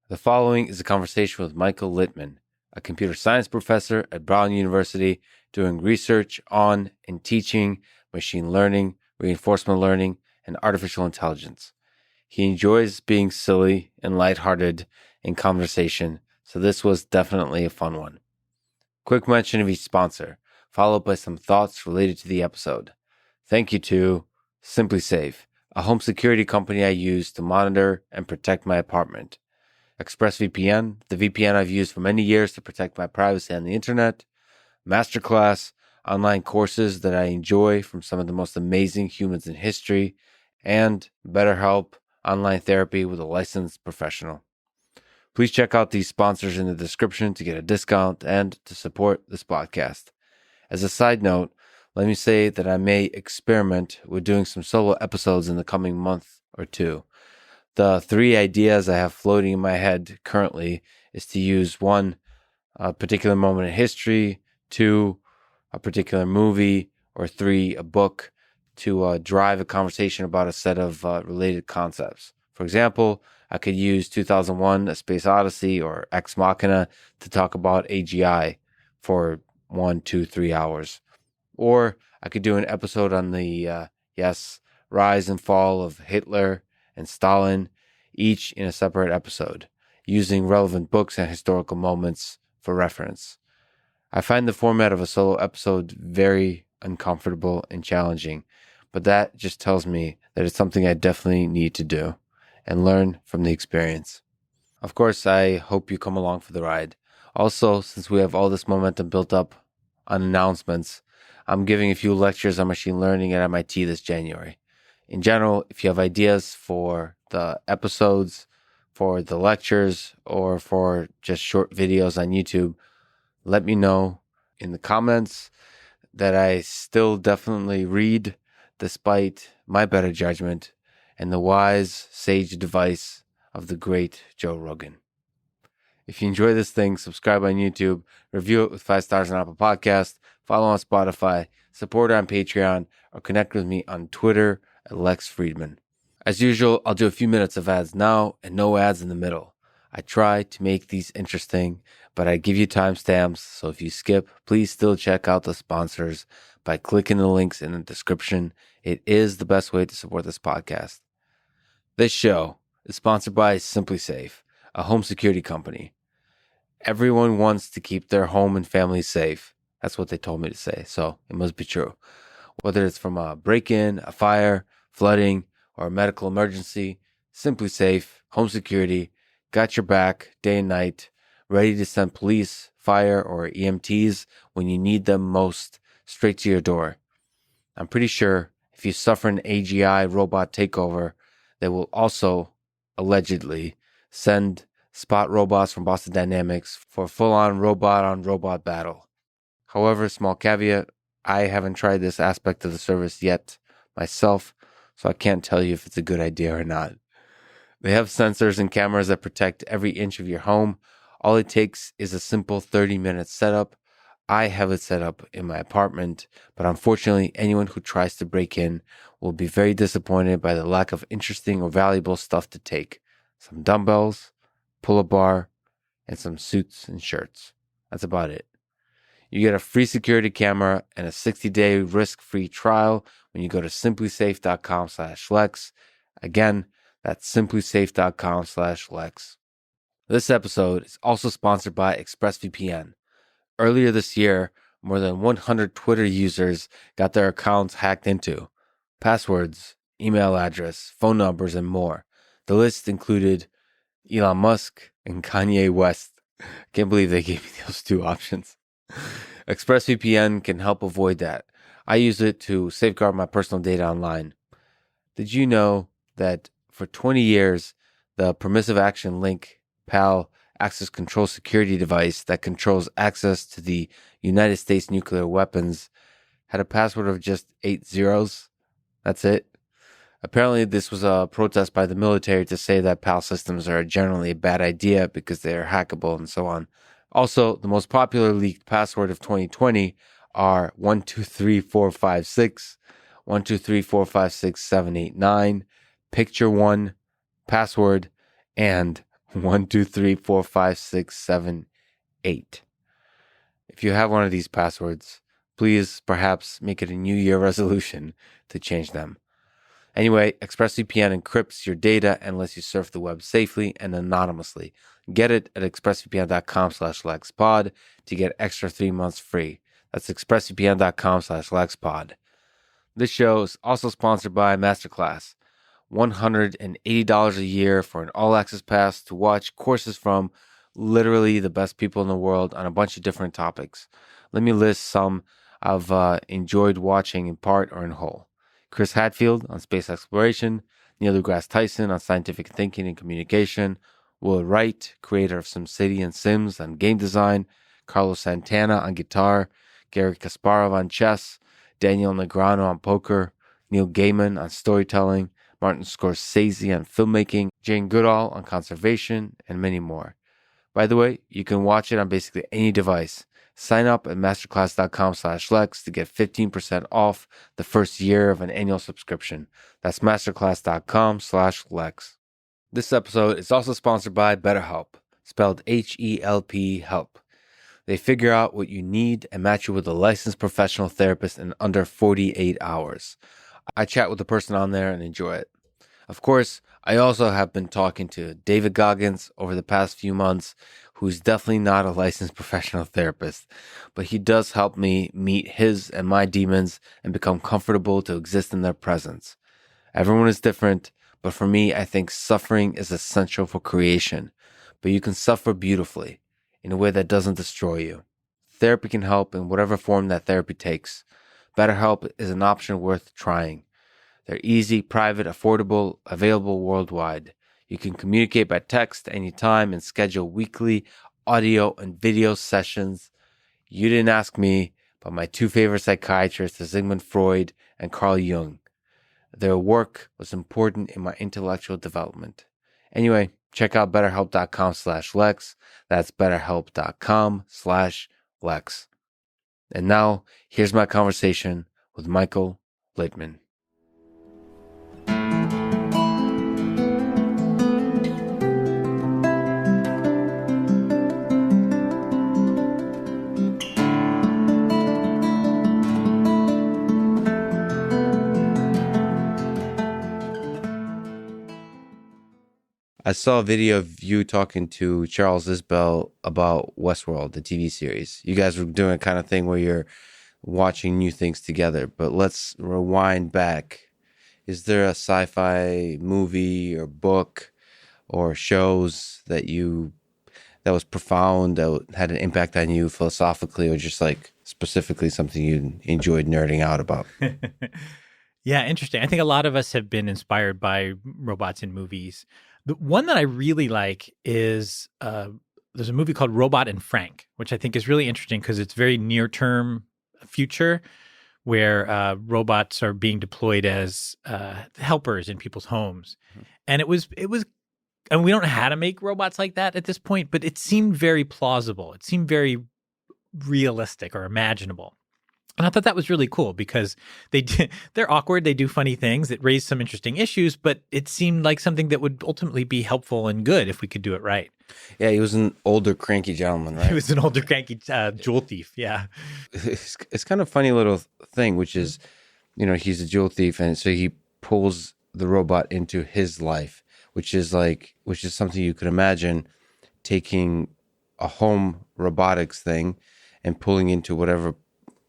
The following is a conversation with Michael Littman, a computer science professor at Brown University doing research on and teaching machine learning, reinforcement learning, and artificial intelligence. He enjoys being silly and lighthearted in conversation, so this was definitely a fun one. Quick mention of each sponsor, followed by some thoughts related to the episode. Thank you to SimpliSafe, a home security company I use to monitor and protect my apartment. ExpressVPN, the VPN I've used for many years to protect my privacy on the internet. Masterclass, online courses that I enjoy from some of the most amazing humans in history. And BetterHelp, online therapy with a licensed professional. Please check out these sponsors in the description to get a discount and to support this podcast. As a side note, let me say that I may experiment with doing some solo episodes in the coming month or two. The three ideas I have floating in my head currently is to use one, a particular moment in history, two, a particular movie, or three, a book to drive a conversation about a set of related concepts. For example, I could use 2001, A Space Odyssey, or Ex Machina to talk about AGI for 1, 2, 3 hours. Or I could do an episode on the, rise and fall of Hitler and Stalin, each in a separate episode, using relevant books and historical moments for reference. I find the format of a solo episode very uncomfortable and challenging, but that just tells me that it's something I definitely need to do and learn from the experience. Of course, I hope you come along for the ride. Also, since we have all this momentum built up on announcements, I'm giving a few lectures on machine learning at MIT this January. In general, if you have ideas for the episodes, for the lectures, or for just short videos on YouTube, let me know in the comments. That I still definitely read despite my better judgment and the wise, sage advice of the great Joe Rogan. If you enjoy this thing, subscribe on YouTube, review it with 5 stars on Apple Podcast, follow on Spotify, support on Patreon, or connect with me on Twitter at Lex Friedman. As usual, I'll do a few minutes of ads now and no ads in the middle. I try to make these interesting, but I give you timestamps, so if you skip, please still check out the sponsors by clicking the links in the description. It is the best way to support this podcast. This show is sponsored by SimpliSafe, a home security company. Everyone wants to keep their home and family safe. That's what they told me to say, so it must be true. Whether it's from a break-in, a fire, flooding, or a medical emergency, SimpliSafe, home security, got your back day and night, ready to send police, fire, or EMTs when you need them most, straight to your door. I'm pretty sure if you suffer an AGI robot takeover, they will also, allegedly, send spot robots from Boston Dynamics for a full-on robot-on-robot battle. However, small caveat, I haven't tried this aspect of the service yet myself, so I can't tell you if it's a good idea or not. They have sensors and cameras that protect every inch of your home. All it takes is a simple 30-minute setup. I have it set up in my apartment, but unfortunately, anyone who tries to break in will be very disappointed by the lack of interesting or valuable stuff to take. Some dumbbells, pull-up bar, and some suits and shirts. That's about it. You get a free security camera and a 60-day risk-free trial when you go to simplysafe.com/Lex. Again, that's simplysafe.com/Lex. This episode is also sponsored by ExpressVPN. Earlier this year, more than 100 Twitter users got their accounts hacked into. Passwords, email address, phone numbers, and more. The list included Elon Musk and Kanye West. I can't believe they gave me those two options. ExpressVPN can help avoid that. I use it to safeguard my personal data online. Did you know that for 20 years, the permissive action link PAL access control security device that controls access to the United States nuclear weapons had a password of just 8 zeros? That's it. Apparently, this was a protest by the military to say that PAL systems are generally a bad idea because they are hackable and so on. Also, the most popular leaked password of 2020 are 123456, 123456 789, picture 1, password, and 1234567 If you have one of these passwords, please perhaps make it a New Year resolution to change them. Anyway, ExpressVPN encrypts your data and lets you surf the web safely and anonymously. Get it at expressvpn.com/LexPod to get extra 3 months free. That's expressvpn.com/LexPod. This show is also sponsored by Masterclass. $180 a year for an all-access pass to watch courses from literally the best people in the world on a bunch of different topics. Let me list some I've enjoyed watching in part or in whole. Chris Hadfield on space exploration, Neil deGrasse Tyson on scientific thinking and communication, Will Wright, creator of SimCity and Sims, on game design, Carlos Santana on guitar, Gary Kasparov on chess, Daniel Negreanu on poker, Neil Gaiman on storytelling, Martin Scorsese on filmmaking, Jane Goodall on conservation, and many more. By the way, you can watch it on basically any device. Sign up at masterclass.com/Lex to get 15% off the first year of an annual subscription. That's masterclass.com/Lex. This episode is also sponsored by BetterHelp, spelled HELP, help. They figure out what you need and match you with a licensed professional therapist in under 48 hours. I chat with the person on there and enjoy it. Of course, I also have been talking to David Goggins over the past few months, who's definitely not a licensed professional therapist, but he does help me meet his and my demons and become comfortable to exist in their presence. Everyone is different, but for me, I think suffering is essential for creation, but you can suffer beautifully in a way that doesn't destroy you. Therapy can help in whatever form that therapy takes. BetterHelp is an option worth trying. They're easy, private, affordable, available worldwide. You can communicate by text anytime and schedule weekly audio and video sessions. You didn't ask me, but my two favorite psychiatrists are Sigmund Freud and Carl Jung. Their work was important in my intellectual development. Anyway, check out betterhelp.com/Lex. That's betterhelp.com/Lex. And now, here's my conversation with Michael Littman. I saw a video of you talking to Charles Isbell about Westworld, the TV series. You guys were doing a kind of thing where you're watching new things together, but let's rewind back. Is there a sci-fi movie or book or shows that was profound, that had an impact on you philosophically, or just like specifically something you enjoyed nerding out about? Yeah, interesting. I think a lot of us have been inspired by robots in movies. The one that I really like is there's a movie called Robot and Frank, which I think is really interesting because it's very near-term future where robots are being deployed as helpers in people's homes. Mm-hmm. And it was, and we don't know how to make robots like that at this point, but it seemed very plausible. It seemed very realistic or imaginable. And I thought that was really cool because they're awkward. They do funny things. It raised some interesting issues, but it seemed like something that would ultimately be helpful and good if we could do it right. Yeah, he was an older, cranky gentleman, right? He was an older, cranky jewel thief, yeah. It's kind of a funny little thing, which is, he's a jewel thief, and so he pulls the robot into his life, which is something you could imagine taking a home robotics thing and pulling into whatever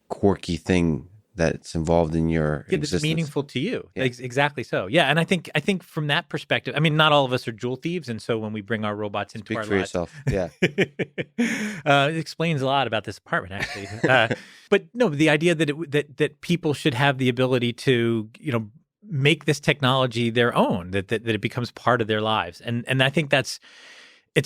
quirky thing that's involved in your existence. That's meaningful to you. Yeah. Exactly so. Yeah, and I think from that perspective, I mean, not all of us are jewel thieves, and so when we bring our robots into Speak our for lives, yourself. Yeah, it explains a lot about this apartment, actually. But no, the idea that people should have the ability to, make this technology their own, that it becomes part of their lives, and I think it's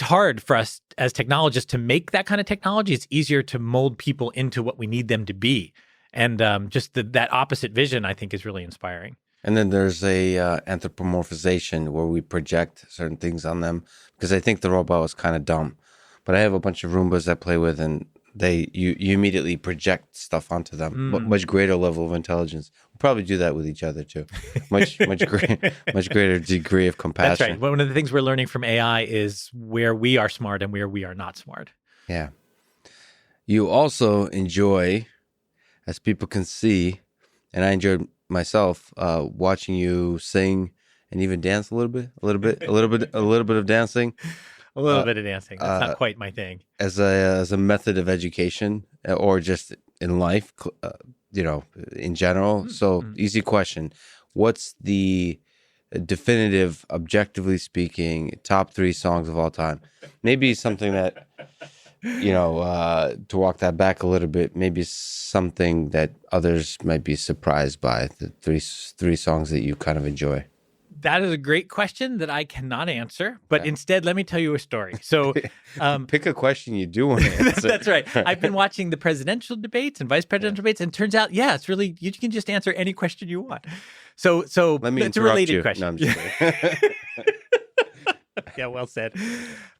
hard for us as technologists to make that kind of technology. It's easier to mold people into what we need them to be. And just that opposite vision, I think, is really inspiring. And then there's a anthropomorphization where we project certain things on them, because I think the robot was kind of dumb. But I have a bunch of Roombas I play with, and you immediately project stuff onto them. Much greater level of intelligence. We'll probably do that with each other too. Much greater degree of compassion. That's right. One of the things we're learning from AI is where we are smart and where we are not smart. Yeah. You also enjoy, as people can see, and I enjoyed myself watching you sing and even dance a little bit of dancing. A little bit of dancing. That's not quite my thing. As a method of education or just in life, in general. So easy question. What's the definitive, objectively speaking, top 3 songs of all time? Maybe something that, to walk that back a little bit, maybe something that others might be surprised by, the three songs that you kind of enjoy. That is a great question that I cannot answer, but instead, let me tell you a story. So, pick a question you do want to answer. That's right. I've been watching the presidential debates and vice presidential debates, and it turns out, it's really, you can just answer any question you want. So let me it's a related you. question. No, I'm just kidding. Yeah, well said.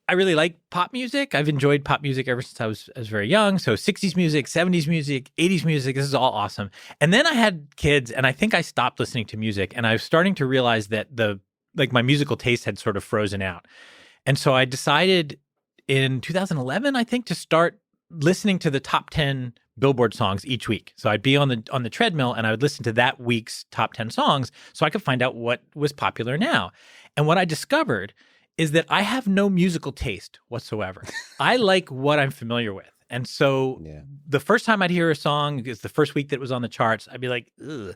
I really like pop music. I've enjoyed pop music ever since I was very young. So 60s music, 70s music, 80s music, this is all awesome. And then I had kids and I think I stopped listening to music and I was starting to realize that my musical taste had sort of frozen out. And so I decided in 2011, I think, to start listening to the top 10 Billboard songs each week. So I'd be on the treadmill and I would listen to that week's top 10 songs so I could find out what was popular now. And what I discovered is that I have no musical taste whatsoever. I like what I'm familiar with. And so the first time I'd hear a song, is the first week that it was on the charts, I'd be like, ugh.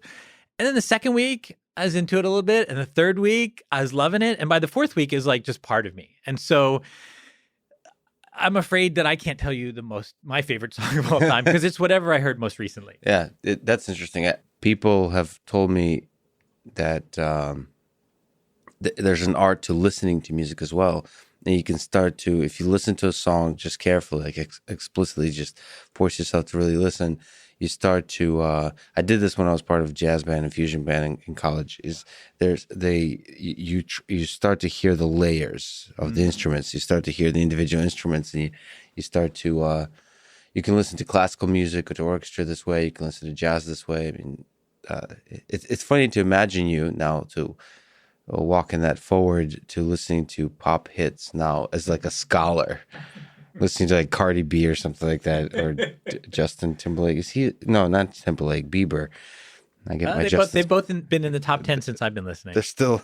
And then the second week, I was into it a little bit. And the third week, I was loving it. And by the fourth week, is like just part of me. And so I'm afraid that I can't tell you my favorite song of all time because it's whatever I heard most recently. Yeah, that's interesting. People have told me that there's an art to listening to music as well. And you can start to, if you listen to a song just carefully, like explicitly, just force yourself to really listen. You start to, I did this when I was part of a jazz band and fusion band in college, you start to hear the layers of the instruments. You start to hear the individual instruments and you start to, you can listen to classical music or to orchestra this way. You can listen to jazz this way. I mean, it's funny to imagine you now to walking that forward to listening to pop hits now as like a scholar, listening to like Cardi B or something like that, or Justin Timberlake. Is he? No, not Timberlake. Bieber. I get my Justin. They've both been in the top 10 since I've been listening. They're still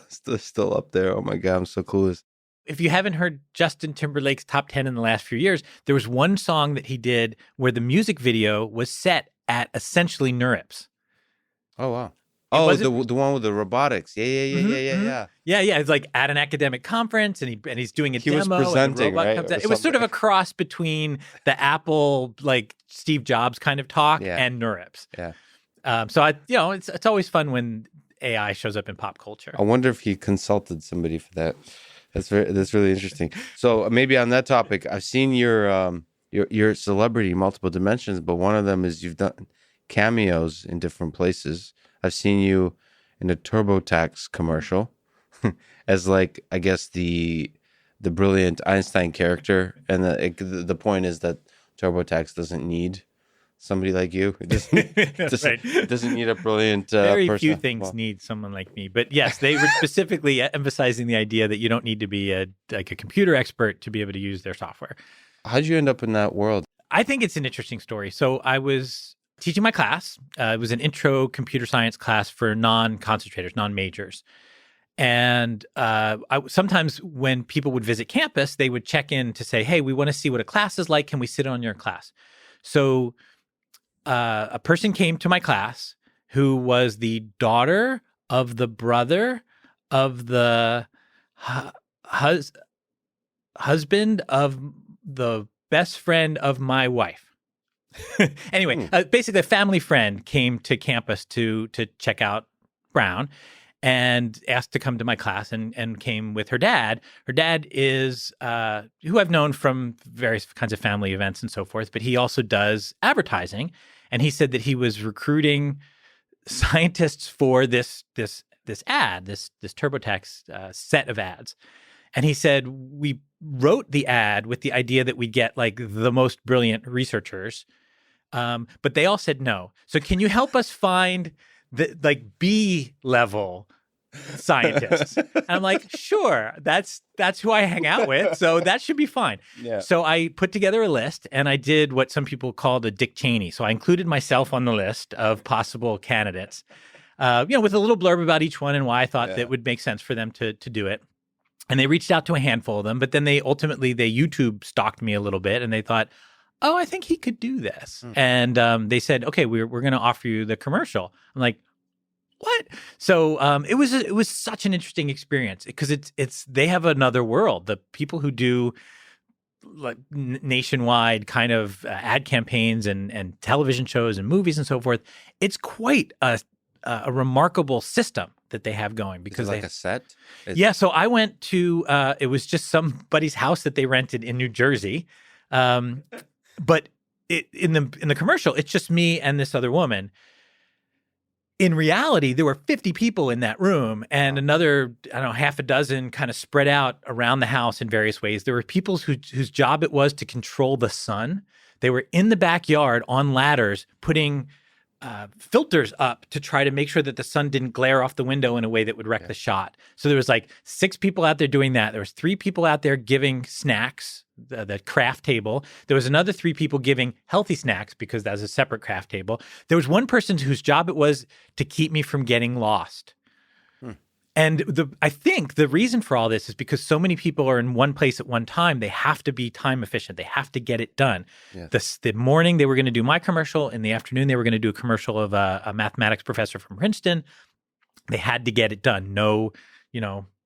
up there. Oh my God, I'm so clueless. If you haven't heard Justin Timberlake's top 10 in the last few years, there was one song that he did where the music video was set at essentially NeurIPS. Oh wow. Oh, the one with the robotics. Yeah. Yeah. It's like at an academic conference, and he's doing a demo. He was presenting, right? It was sort of a cross between the Apple, like Steve Jobs kind of talk, and NeurIPS. Yeah. So it's always fun when AI shows up in pop culture. I wonder if he consulted somebody for that. That's really interesting. So maybe on that topic, I've seen your celebrity multiple dimensions, but one of them is you've done cameos in different places. I've seen you in a TurboTax commercial as like, I guess the brilliant Einstein character. And the point is that TurboTax doesn't need somebody like you. It doesn't need a brilliant Very person. few things need someone like me. But yes, they were specifically emphasizing the idea that you don't need to be a computer expert to be able to use their software. How'd you end up in that world? I think it's an interesting story. So I was teaching my class. It was an intro computer science class for non-concentrators, non-majors. And sometimes when people would visit campus, they would check in to say, hey, we want to see what a class is like. Can we sit on your class? So a person came to my class who was the daughter of the brother of the husband of the best friend of my wife. Anyway, basically a family friend came to campus to check out Brown and asked to come to my class and came with her dad. Her dad is, who I've known from various kinds of family events and so forth, but he also does advertising. And he said that he was recruiting scientists for this TurboTax set of ads. And he said, we wrote the ad with the idea that we'd get like the most brilliant researchers, but they all said no. So can you help us find the like B level scientists? And I'm like, sure, that's who I hang out with, so that should be fine. Yeah. So I put together a list, and I did what some people call the Dick Cheney. So I included myself on the list of possible candidates, with a little blurb about each one and why I thought that would make sense for them to do it. And they reached out to a handful of them, but then they YouTube stalked me a little bit, and they thought, oh, I think he could do this. And they said, okay, we're going to offer you the commercial. I'm like, what? So it was such an interesting experience because they have another world. The people who do like nationwide kind of ad campaigns and television shows and movies and so forth, it's quite a remarkable system that they have going because a set. Yeah. So I went to it was just somebody's house that they rented in New Jersey, but in the commercial, it's just me and this other woman. In reality, there were 50 people in that room and another, I don't know, half a dozen kind of spread out around the house in various ways. There were people whose job it was to control the sun. They were in the backyard on ladders putting filters up to try to make sure that the sun didn't glare off the window in a way that would wreck the shot. So there was like 6 people out there doing that. There was 3 people out there giving snacks, the craft table. There was another 3 people giving healthy snacks because that was a separate craft table. There was one person whose job it was to keep me from getting lost. And I think the reason for all this is because so many people are in one place at one time, they have to be time efficient. They have to get it done. Yes. The morning they were going to do my commercial. In the afternoon, they were going to do a commercial of a mathematics professor from Princeton. They had to get it done. No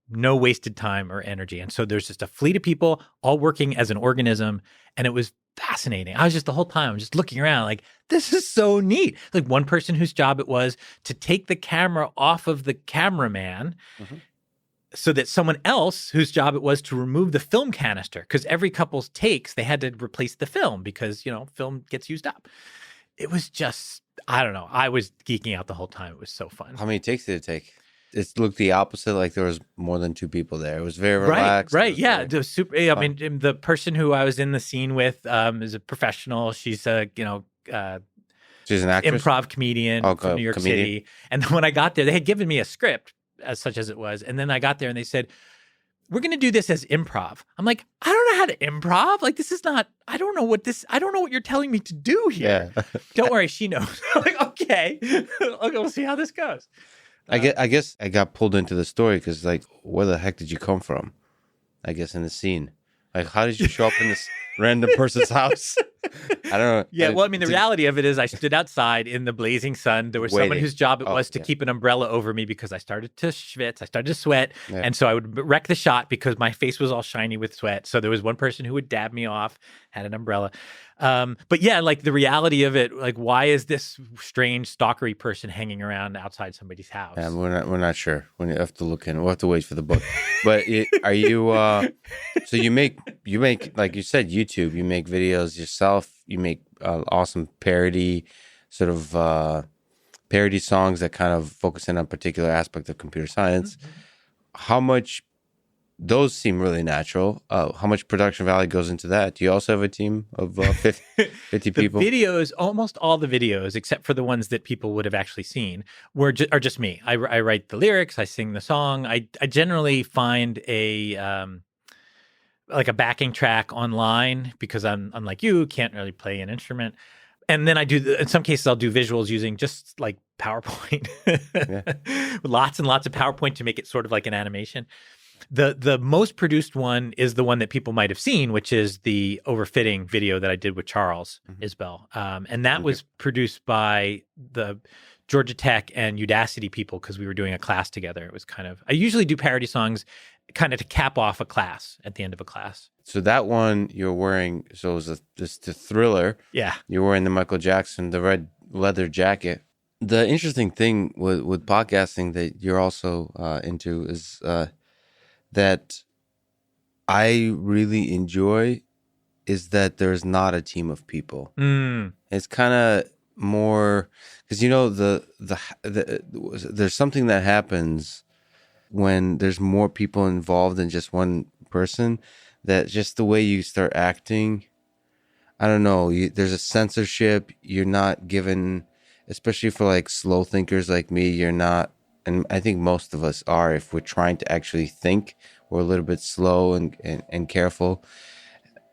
wasted time or energy. And so there's just a fleet of people all working as an organism. And it was fascinating. I was just the whole time, I'm just looking around like, this is so neat. Like one person whose job it was to take the camera off of the cameraman so that someone else whose job it was to remove the film canister. Because every couple's takes, they had to replace the film because, film gets used up. It was just, I don't know. I was geeking out the whole time. It was so fun. How many takes did it take? It looked the opposite, like there was more than 2 people there. It was very relaxed. Right, yeah. It was super. I mean, the person who I was in the scene with is a professional. She's a, she's an actress? Improv comedian from New York City. And when I got there, they had given me a script, as such as it was. And then I got there and they said, we're going to do this as improv. I'm like, I don't know how to improv. Like, this is not, I don't know what you're telling me to do here. Yeah. Don't worry, she knows. I'm like, okay, we'll see how this goes. I guess I got pulled into the story because, like, where the heck did you come from? I guess in the scene. Like, how did you show up in this random person's house? I don't know. Yeah, well, I mean, the reality of it is I stood outside in the blazing sun. There was someone whose job it was to keep an umbrella over me because I started to schwitz. I started to sweat. Yeah. And so I would wreck the shot because my face was all shiny with sweat. So there was one person who would dab me off, had an umbrella. But yeah, like the reality of it, like why is this strange stalkery person hanging around outside somebody's house? Yeah, we're not sure. We have to look in. We'll have to wait for the book. But are you? So you make like you said, YouTube. You make videos yourself. You make awesome parody songs that kind of focus in on a particular aspect of computer science. How much? Those seem really natural. How much production value goes into that? Do you also have a team of 50 people? The videos, almost all the videos, except for the ones that people would have actually seen, are just me. I write the lyrics. I sing the song. I generally find a backing track online because I'm like you, can't really play an instrument. And then in some cases, I'll do visuals using just like PowerPoint. Lots and lots of PowerPoint to make it sort of like an animation. The most produced one is the one that people might have seen, which is the overfitting video that I did with Charles Isbell. And that was produced by the Georgia Tech and Udacity people because we were doing a class together. It was I usually do parody songs kind of to cap off a class at the end of a class. So that one you're wearing, so it was the Thriller. Yeah. You're wearing the Michael Jackson, the red leather jacket. The interesting thing with podcasting that you're also into is that I really enjoy is that there's not a team of people. It's kind of more because there's something that happens when there's more people involved than just one person that just the way you start acting, I don't know, there's a censorship. You're not given, especially for like slow thinkers like me, you're not, and I think most of us are, if we're trying to actually think, we're a little bit slow and careful.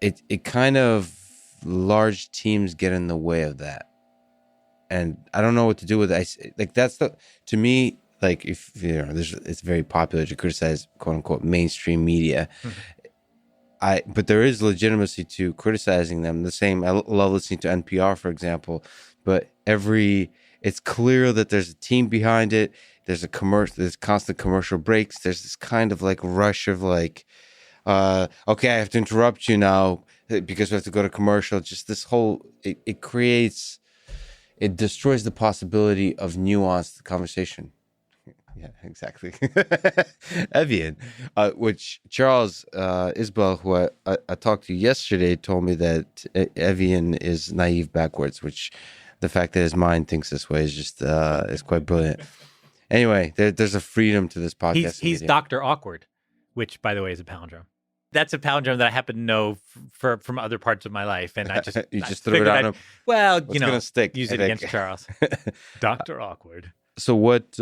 It kind of, large teams get in the way of that. And I don't know what to do with it. Like, that's to me, like, if it's very popular to criticize quote unquote mainstream media. But there is legitimacy to criticizing them. The same, I love listening to NPR, for example, but it's clear that there's a team behind it. There's there's constant commercial breaks. There's this kind of like rush of like, okay, I have to interrupt you now because we have to go to commercial. Just this whole, it destroys the possibility of nuanced conversation. Yeah, exactly. Evian, which Charles Isbell, who I talked to yesterday, told me that Evian is naive backwards, which the fact that his mind thinks this way is just is quite brilliant. Anyway, there's a freedom to this podcast. He's Dr. Awkward, which, by the way, is a palindrome. That's a palindrome that I happen to know from other parts of my life, and I just you just threw it on him. Well, gonna stick, use it against Charles. Dr. Awkward. So what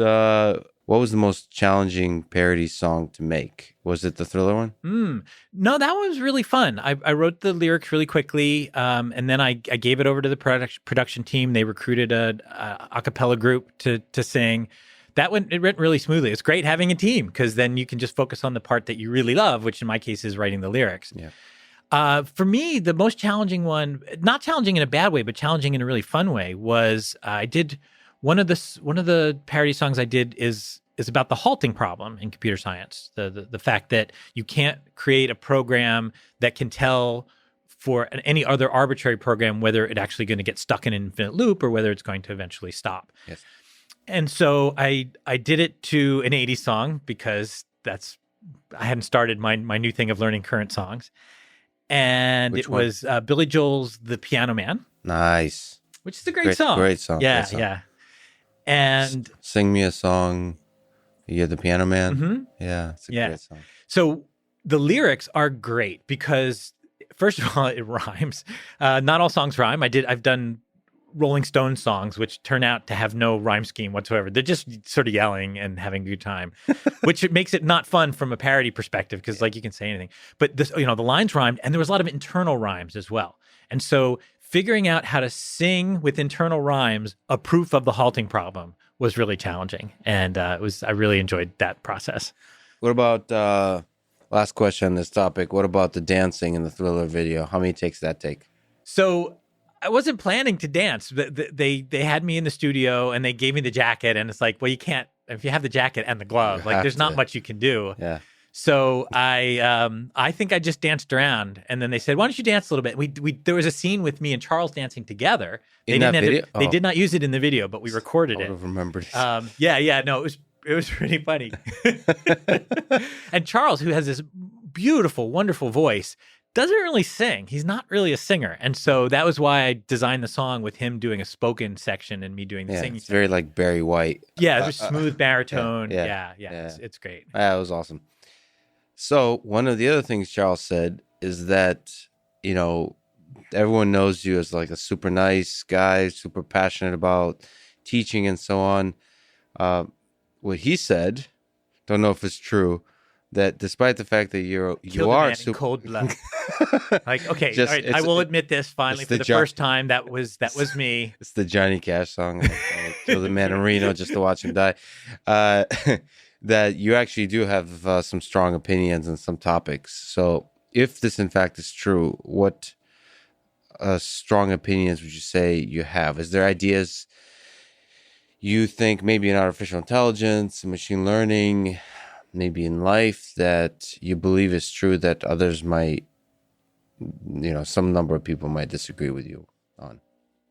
was the most challenging parody song to make? Was it the Thriller one? No, that was really fun. I wrote the lyrics really quickly, and then I gave it over to the production team. They recruited a cappella group to sing. It went really smoothly. It's great having a team because then you can just focus on the part that you really love, which in my case is writing the lyrics. Yeah. For me, the most challenging one, not challenging in a bad way, but challenging in a really fun way, was I did one of the parody songs I did is about the halting problem in computer science. The fact that you can't create a program that can tell for any other arbitrary program whether it's actually going to get stuck in an infinite loop or whether it's going to eventually stop. Yes. And so I did it to an 80s song because I hadn't started my new thing of learning current songs. And Which it one? was Billy Joel's The Piano Man. Nice. Which is a great song. Great song. Yeah, great song. yeah. And Sing me a song. You're the Piano Man. Mm-hmm. Yeah, it's a great song. So the lyrics are great because, first of all, it rhymes. Not all songs rhyme. I've done Rolling Stones songs, which turn out to have no rhyme scheme whatsoever. They're just sort of yelling and having a good time, which makes it not fun from a parody perspective because, like, you can say anything. But this, the lines rhymed, and there was a lot of internal rhymes as well. And so, figuring out how to sing with internal rhymes a proof of the halting problem was really challenging, and I really enjoyed that process. What about last question on this topic? What about the dancing in the Thriller video? How many takes that take? So I wasn't planning to dance. They had me in the studio and they gave me the jacket, and it's like, well, you can't if you have the jacket and the glove. Like, there's not much you can do. Yeah. So I think I just danced around, and then they said, "Why don't you dance a little bit?" There was a scene with me and Charles dancing together. They did not use it in the video, but we recorded I would it. have remembered. Yeah. No, it was pretty funny. And Charles, who has this beautiful, wonderful voice, doesn't really sing. He's not really a singer. And so that was why I designed the song with him doing a spoken section and me doing the singing it's section. very like Barry White. Yeah, there's smooth baritone. Yeah. It's great. Yeah, it was awesome. So one of the other things Charles said is that, everyone knows you as like a super nice guy, super passionate about teaching and so on. What he said, don't know if it's true, that despite the fact that you are super in cold blood. Like, okay, Just- all right, it's- I will admit this finally it's for the the first time. That was me. It's the Johnny Cash song. I kill the man in Reno just to watch him die. That you actually do have some strong opinions on some topics. So if this in fact is true, what strong opinions would you say you have? Is there ideas you think maybe in artificial intelligence, machine learning, maybe in life that you believe is true that others might, some number of people might disagree with you on?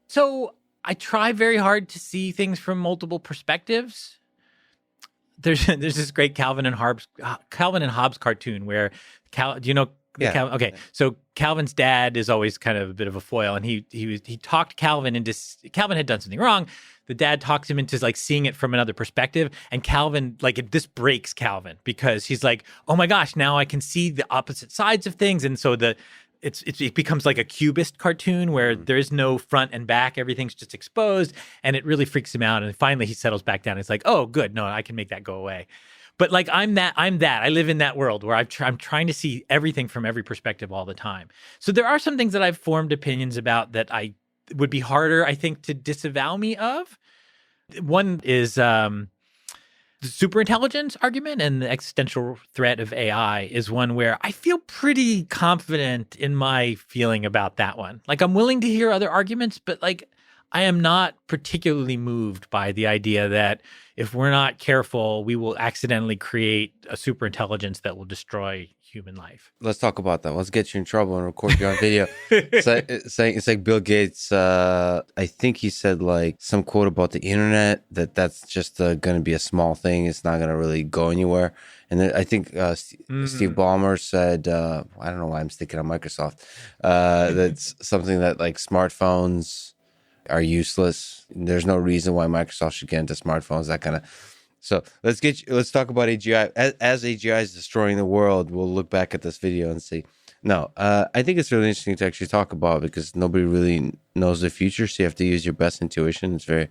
So I try very hard to see things from multiple perspectives. There's this great Calvin and Hobbes cartoon where do you know Yeah. Calvin. Okay, so Calvin's dad is always kind of a bit of a foil, and he talked Calvin into Calvin had done something wrong. The dad talks him into like seeing it from another perspective, and Calvin this breaks Calvin because he's like, oh my gosh, now I can see the opposite sides of things, and so it becomes like a cubist cartoon where there is no front and back, everything's just exposed, and it really freaks him out. And finally, he settles back down. It's like, oh, good, no, I can make that go away. But like I'm that. I live in that world where I'm trying to see everything from every perspective all the time. So there are some things that I've formed opinions about that I would be harder, I think, to disavow me of. One is the superintelligence argument, and the existential threat of AI is one where I feel pretty confident in my feeling about that one. Like I'm willing to hear other arguments, but like I am not particularly moved by the idea that if we're not careful, we will accidentally create a superintelligence that will destroy human life. Let's talk about that. Let's get you in trouble and record you on video. It's like Bill Gates. I think he said like some quote about the internet that's just going to be a small thing. It's not going to really go anywhere. And then I think Steve Ballmer said, I don't know why I'm sticking on Microsoft. That's something that like smartphones are useless. There's no reason why Microsoft should get into smartphones, that kind of. So let's talk about AGI. As AGI is destroying the world, we'll look back at this video and see. No, I think it's really interesting to actually talk about because nobody really knows the future. So you have to use your best intuition. It's very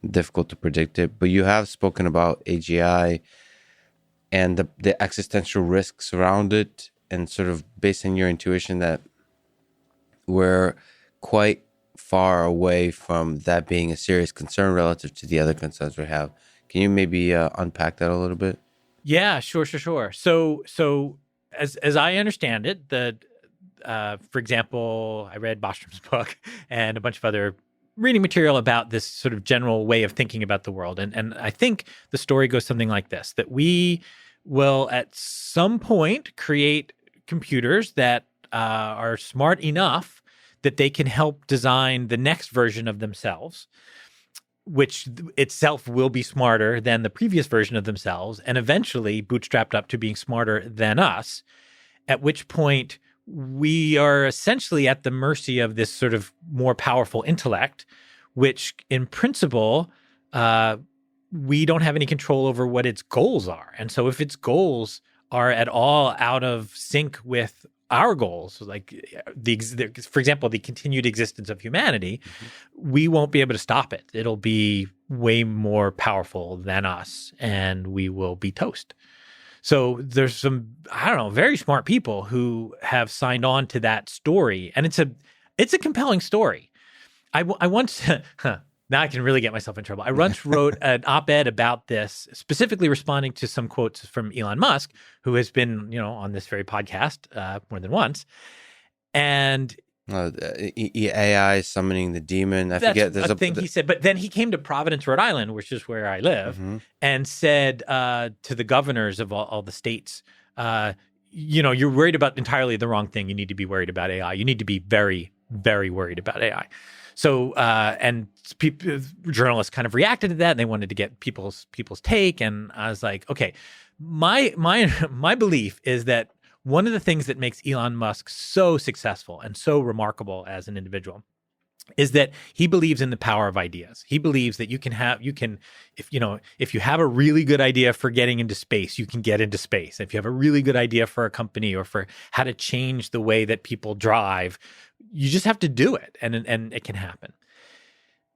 difficult to predict it. But you have spoken about AGI and the existential risks around it, and sort of based on your intuition that we're quite far away from that being a serious concern relative to the other concerns we have. Can you maybe unpack that a little bit? Yeah, sure. So as I understand it, for example, I read Bostrom's book and a bunch of other reading material about this sort of general way of thinking about the world. And I think the story goes something like this, that we will at some point create computers that are smart enough that they can help design the next version of themselves, which itself will be smarter than the previous version of themselves, and eventually bootstrapped up to being smarter than us, at which point we are essentially at the mercy of this sort of more powerful intellect, which in principle, we don't have any control over what its goals are. And so if its goals are at all out of sync with our goals, like for example, the continued existence of humanity, we won't be able to stop it. It'll be way more powerful than us, and we will be toast. So there's some, I don't know, very smart people who have signed on to that story, and it's a compelling story. I once now I can really get myself in trouble. I once wrote an op-ed about this, specifically responding to some quotes from Elon Musk, who has been, on this very podcast more than once. And AI summoning the demon. I forget. There's a thing he said. But then he came to Providence, Rhode Island, which is where I live, and said to the governors of all the states, you're worried about entirely the wrong thing. You need to be worried about AI. You need to be very, very worried about AI. So, and journalists kind of reacted to that, and they wanted to get people's take. And I was like, okay, my belief is that one of the things that makes Elon Musk so successful and so remarkable as an individual is that he believes in the power of ideas. He believes that if you have a really good idea for getting into space, you can get into space. If you have a really good idea for a company or for how to change the way that people drive, you just have to do it, and it can happen.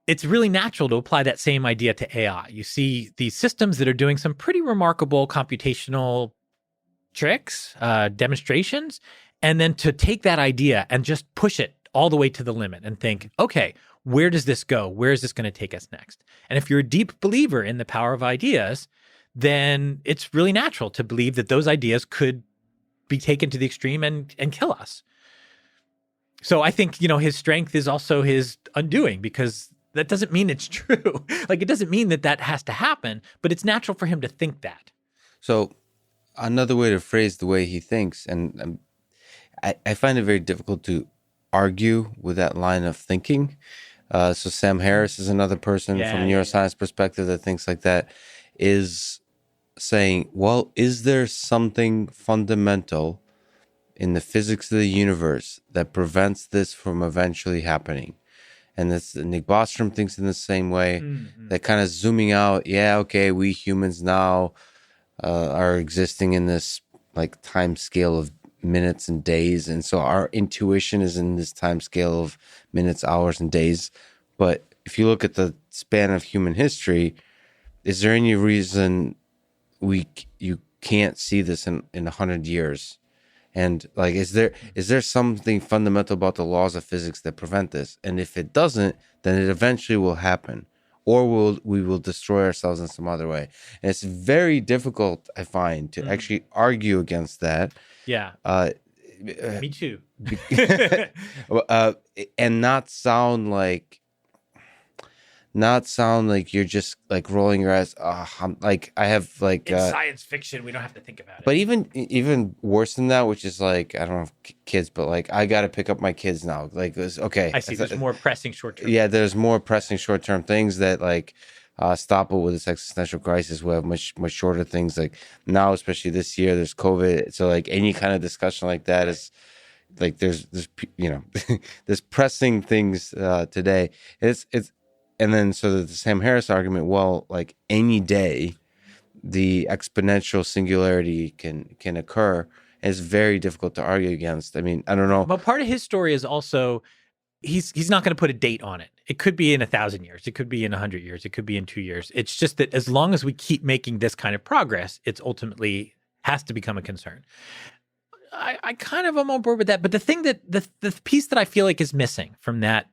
It's really natural to apply that same idea to AI. You see these systems that are doing some pretty remarkable computational tricks, demonstrations, and then to take that idea and just push it all the way to the limit and think, okay, where does this go? Where is this going to take us next? And if you're a deep believer in the power of ideas, then it's really natural to believe that those ideas could be taken to the extreme and kill us. So I think, his strength is also his undoing, because that doesn't mean it's true. Like, it doesn't mean that has to happen, but it's natural for him to think that. So another way to phrase the way he thinks, and I find it very difficult to argue with that line of thinking. So Sam Harris is another person from a neuroscience perspective that thinks like that, is saying, well, is there something fundamental in the physics of the universe that prevents this from eventually happening. And this, Nick Bostrom thinks in the same way, that kind of zooming out, yeah, okay, we humans now are existing in this like time scale of minutes and days. And so our intuition is in this time scale of minutes, hours, and days. But if you look at the span of human history, is there any reason you can't see this in 100 years? And like, is there something fundamental about the laws of physics that prevent this? And if it doesn't, then it eventually will happen, or we will destroy ourselves in some other way. And it's very difficult, I find, to actually argue against that. Yeah. Me too. And not sound like you're just like rolling your eyes. I'm like, I have like in science fiction, we don't have to think about it. But even worse than that, which is like, I don't know if kids, but like, I got to pick up my kids now. Like, it's okay. I see. There's more pressing short term. Yeah, there's more pressing short term things that like stop it with this existential crisis. We have much shorter things. Like now, especially this year, there's COVID. So like any kind of discussion like that is like there's there's pressing things today. It's. And then, so the Sam Harris argument, well, like any day, the exponential singularity can occur. And it's very difficult to argue against. I mean, I don't know. But part of his story is also, he's not going to put a date on it. It could be in 1,000 years. It could be in 100 years. It could be in 2 years. It's just that as long as we keep making this kind of progress, it's ultimately has to become a concern. I kind of am on board with that. But the thing that, the piece that I feel like is missing from that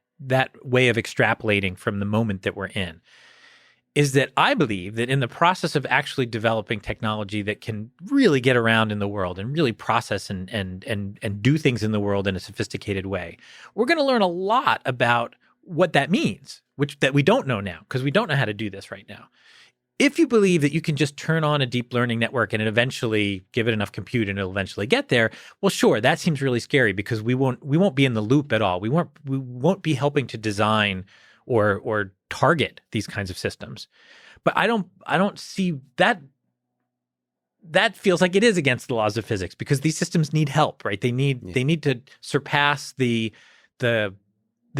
way of extrapolating from the moment that we're in is that I believe that in the process of actually developing technology that can really get around in the world and really process and do things in the world in a sophisticated way, we're going to learn a lot about what that means, that we don't know now because we don't know how to do this right now. If you believe that you can just turn on a deep learning network and it eventually give it enough compute and it'll eventually get there, well, sure, that seems really scary because we won't be in the loop at all. We won't be helping to design or target these kinds of systems. But I don't see that. That feels like it is against the laws of physics because these systems need help, right? They need to surpass the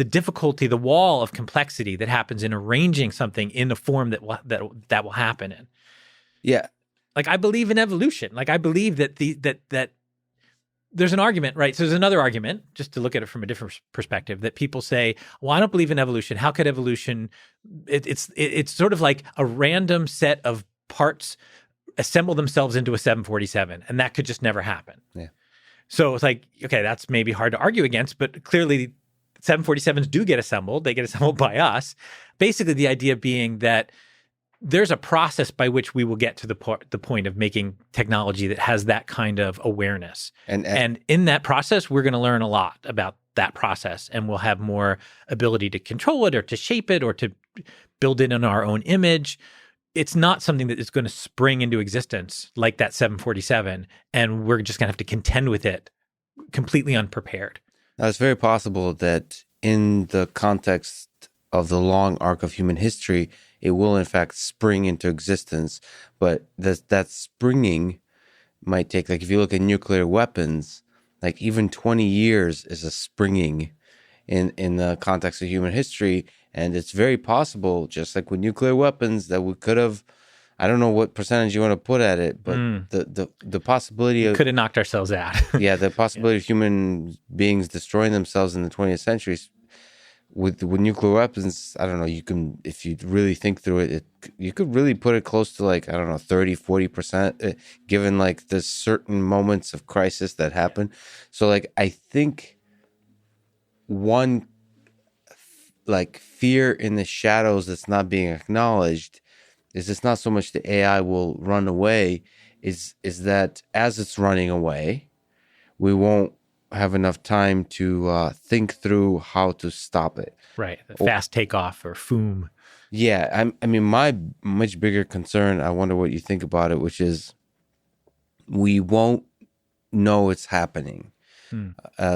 difficulty, the wall of complexity that happens in arranging something in a form that will happen in. Yeah. Like I believe in evolution. Like I believe that that there's an argument, right? So there's another argument, just to look at it from a different perspective, that people say, well, I don't believe in evolution. How could evolution, it's sort of like a random set of parts assemble themselves into a 747 and that could just never happen. Yeah. So it's like, okay, that's maybe hard to argue against, but clearly 747s do get assembled. They get assembled by us. Basically, the idea being that there's a process by which we will get to the point of making technology that has that kind of awareness. And in that process, we're going to learn a lot about that process, and we'll have more ability to control it or to shape it or to build it in our own image. It's not something that is going to spring into existence like that 747, and we're just going to have to contend with it completely unprepared. Now, it's very possible that in the context of the long arc of human history, it will in fact spring into existence. But that springing might take, like if you look at nuclear weapons, like even 20 years is a springing in the context of human history. And it's very possible, just like with nuclear weapons, that we could have, I don't know what percentage you want to put at it, but the possibility of... could have knocked ourselves out. Yeah, the possibility of human beings destroying themselves in the 20th century with nuclear weapons, I don't know, you can, if you really think through it, you could really put it close to like, I don't know, 30, 40%, given like the certain moments of crisis that happen. So like, I think one like fear in the shadows that's not being acknowledged is it's not so much the AI will run away, is that as it's running away, we won't have enough time to think through how to stop it. Right. Fast takeoff or FOOM. Yeah. I mean, my much bigger concern, I wonder what you think about it, which is we won't know it's happening.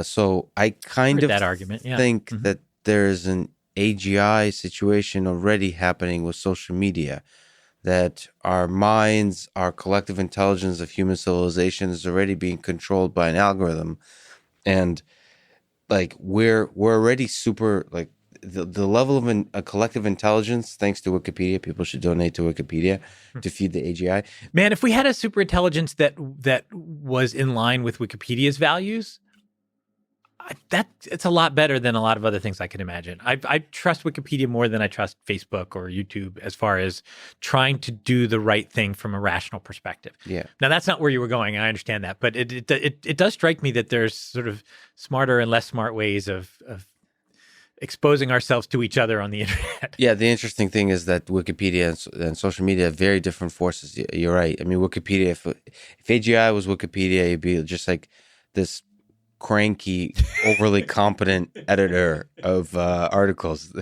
So I kind of that argument. Yeah. think that there's an AGI situation already happening with social media. that our minds, our collective intelligence of human civilization is already being controlled by an algorithm. And like we're already super like the level of a collective intelligence, thanks to Wikipedia. People should donate to Wikipedia to feed the AGI. Man, if we had a super intelligence that was in line with Wikipedia's values, it's a lot better than a lot of other things I can imagine. I trust Wikipedia more than I trust Facebook or YouTube as far as trying to do the right thing from a rational perspective. Yeah. Now, that's not where you were going. I understand that. But it does strike me that there's sort of smarter and less smart ways of exposing ourselves to each other on the internet. Yeah, the interesting thing is that Wikipedia and social media have very different forces. You're right. I mean, Wikipedia, if AGI was Wikipedia, it'd be just like this cranky, overly competent editor of articles.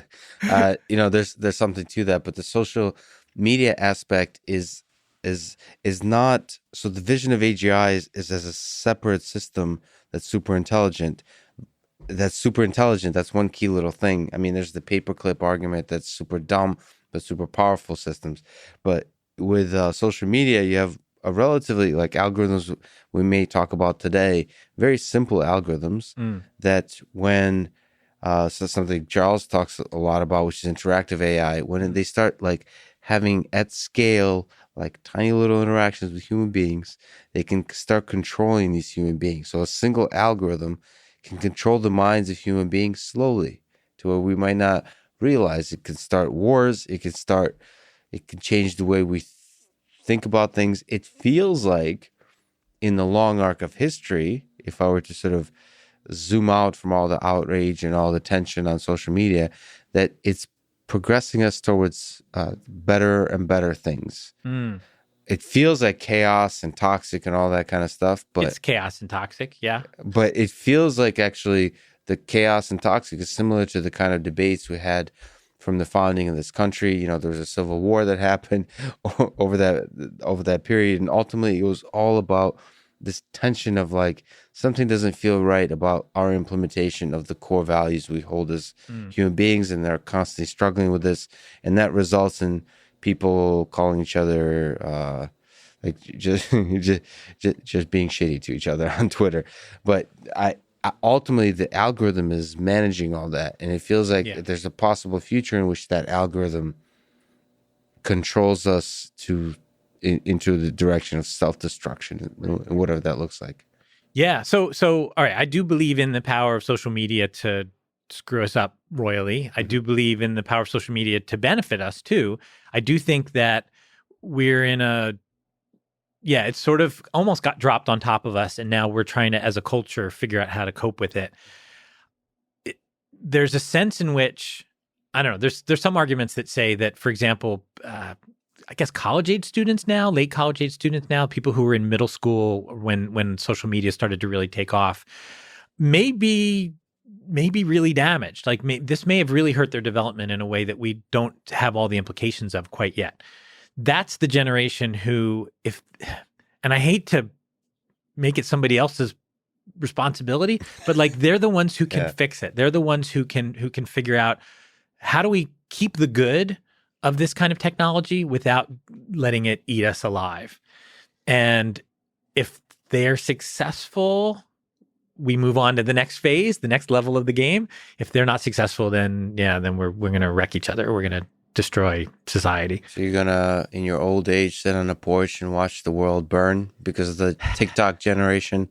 There's something to that, but the social media aspect is not. So the vision of AGI is as a separate system that's super intelligent. That's one key little thing. I mean, there's the paperclip argument that's super dumb, but super powerful systems. But with social media, you have a relatively like algorithms we may talk about today, very simple algorithms that when so something Charles talks a lot about, which is interactive AI, when they start like having at scale like tiny little interactions with human beings, they can start controlling these human beings. So a single algorithm can control the minds of human beings slowly to where we might not realize. It can start wars. It can change the way we think about things. It feels like in the long arc of history, if I were to sort of zoom out from all the outrage and all the tension on social media, that it's progressing us towards better and better things. It feels like chaos and toxic and all that kind of stuff, but it's chaos and toxic, yeah. But it feels like actually the chaos and toxic is similar to the kind of debates we had from the founding of this country. You know, there was a civil war that happened over that period, and ultimately it was all about this tension of like something doesn't feel right about our implementation of the core values we hold as human beings, and they're constantly struggling with this, and that results in people calling each other like just being shitty to each other on Twitter. But I ultimately the algorithm is managing all that, and it feels like there's a possible future in which that algorithm controls us into the direction of self-destruction, and whatever that looks like. Yeah. So all right, I do believe in the power of social media to screw us up royally. I do believe in the power of social media to benefit us too. I do think that we're in it's sort of almost got dropped on top of us, and now we're trying to, as a culture, figure out how to cope with it. There's a sense in which, I don't know, there's some arguments that say that, for example, I guess college-age students now, late college-age students now, people who were in middle school when social media started to really take off, may be really damaged. Like this may have really hurt their development in a way that we don't have all the implications of quite yet. That's the generation who, and I hate to make it somebody else's responsibility, but like they're the ones who can fix it. They're the ones who can figure out how do we keep the good of this kind of technology without letting it eat us alive. And if they're successful, we move on to the next phase, the next level of the game. If they're not successful, then we're going to wreck each other. We're going to destroy society. So you're going to, in your old age, sit on a porch and watch the world burn because of the TikTok generation?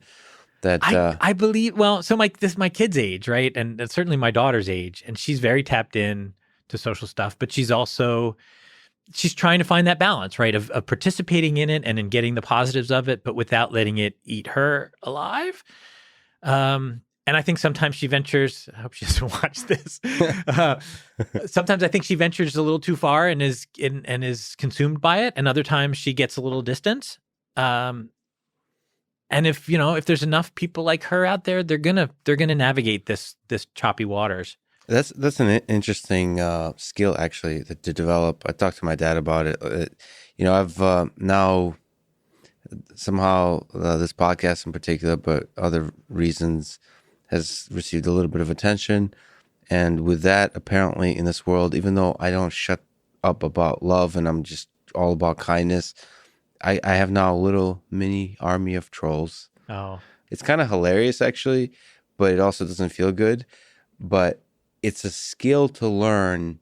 That I believe, well, so my kid's age, right? And certainly my daughter's age, and she's very tapped in to social stuff, but she's trying to find that balance, right? Of participating in it and in getting the positives of it, but without letting it eat her alive. And I think sometimes she ventures, I hope she doesn't watch this. Sometimes I think she ventures a little too far and is consumed by it. And other times she gets a little distance. And if there's enough people like her out there, they're gonna navigate this choppy waters. That's an interesting skill actually to develop. I talked to my dad about it. I've now somehow this podcast in particular, but other reasons, has received a little bit of attention. And with that, apparently in this world, even though I don't shut up about love and I'm just all about kindness. I have now a little mini army of trolls. Oh. It's kind of hilarious, actually, but it also doesn't feel good. But it's a skill to learn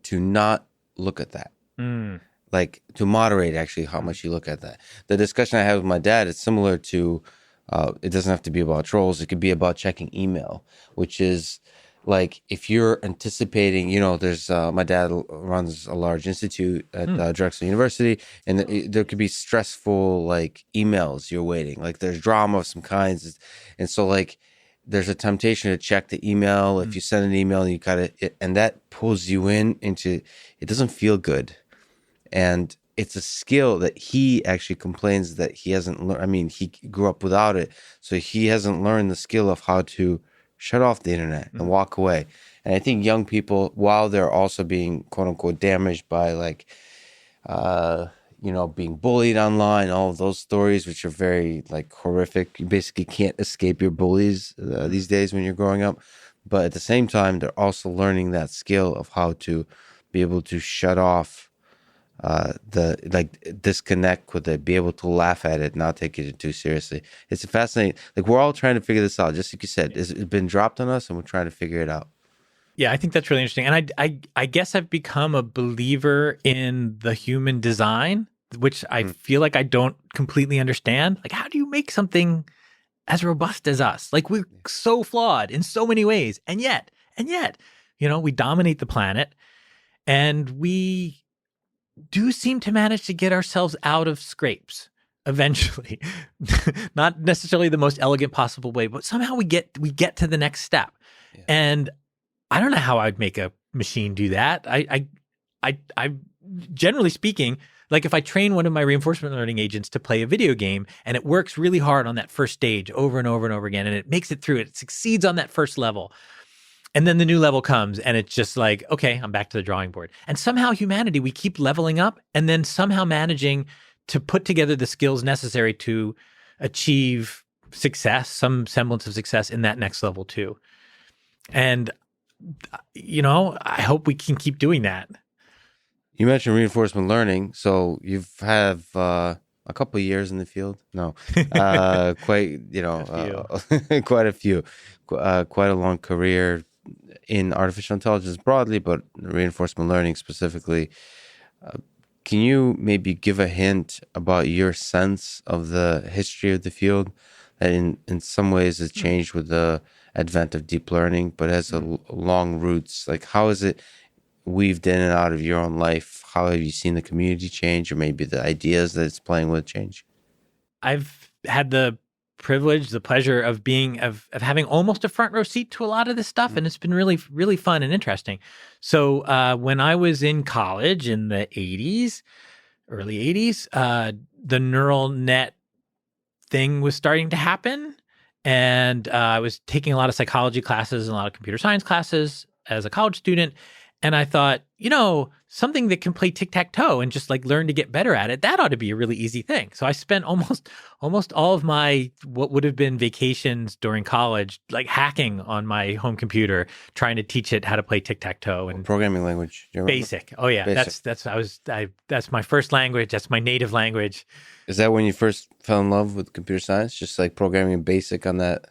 to not look at that. Like to moderate actually how much you look at that. The discussion I have with my dad is similar to, it doesn't have to be about trolls. It could be about checking email, which is like if you're anticipating, there's my dad runs a large institute at Drexel University, and there could be stressful like emails you're waiting. Like there's drama of some kinds, and so like there's a temptation to check the email. If you send an email and you and that pulls you into, it doesn't feel good. And it's a skill that he actually complains that he hasn't learned. I mean, he grew up without it. So he hasn't learned the skill of how to shut off the internet and walk away. And I think young people, while they're also being quote unquote damaged by like, being bullied online, all of those stories, which are very like horrific. You basically can't escape your bullies these days when you're growing up. But at the same time, they're also learning that skill of how to be able to shut off disconnect with it, be able to laugh at it, not take it too seriously. It's fascinating. Like we're all trying to figure this out. Just like you said, it's been dropped on us, and we're trying to figure it out. Yeah, I think that's really interesting. And I guess I've become a believer in the human design, which I feel like I don't completely understand. Like, how do you make something as robust as us? Like, we're so flawed in so many ways, and yet, we dominate the planet, and we do seem to manage to get ourselves out of scrapes eventually. Not necessarily the most elegant possible way, but somehow we get to the next step. Yeah. And I don't know how I'd make a machine do that. I generally speaking, like if I train one of my reinforcement learning agents to play a video game and it works really hard on that first stage over and over and over again, and it makes it through it succeeds on that first level. And then the new level comes and it's just like, okay, I'm back to the drawing board. And somehow humanity, we keep leveling up and then somehow managing to put together the skills necessary to achieve success, some semblance of success in that next level too. And, I hope we can keep doing that. You mentioned reinforcement learning. So you've have a couple of years in the field. No, quite a few, quite a long career in artificial intelligence broadly, but reinforcement learning specifically. Can you maybe give a hint about your sense of the history of the field that in some ways has changed with the advent of deep learning, but has long roots? Like how is it weaved in and out of your own life? How have you seen the community change, or maybe the ideas that it's playing with change? I've had the privilege, the pleasure of having almost a front row seat to a lot of this stuff, and it's been really, really fun and interesting. So when I was in college in the early 80s, the neural net thing was starting to happen, and I was taking a lot of psychology classes and a lot of computer science classes as a college student. And I thought, something that can play tic-tac-toe and just like learn to get better at it, that ought to be a really easy thing. So I spent almost all of my, what would have been vacations during college, like hacking on my home computer, trying to teach it how to play tic-tac-toe. And programming language. Do you remember? Basic. Oh yeah. Basic. That's my first language. That's my native language. Is that when you first fell in love with computer science? Just like programming Basic on that?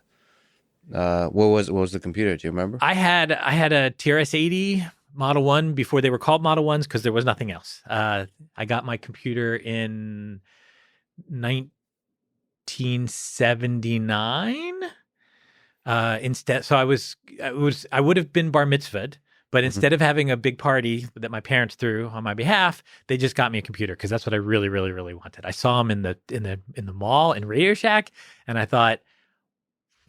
What was the computer? Do you remember? I had a TRS-80 Model 1 before they were called Model 1s because there was nothing else. I got my computer in 1979 instead. So I would have been bar mitzvahed, but instead of having a big party that my parents threw on my behalf, they just got me a computer because that's what I really, really, really wanted. I saw them in the mall in Radio Shack, and I thought,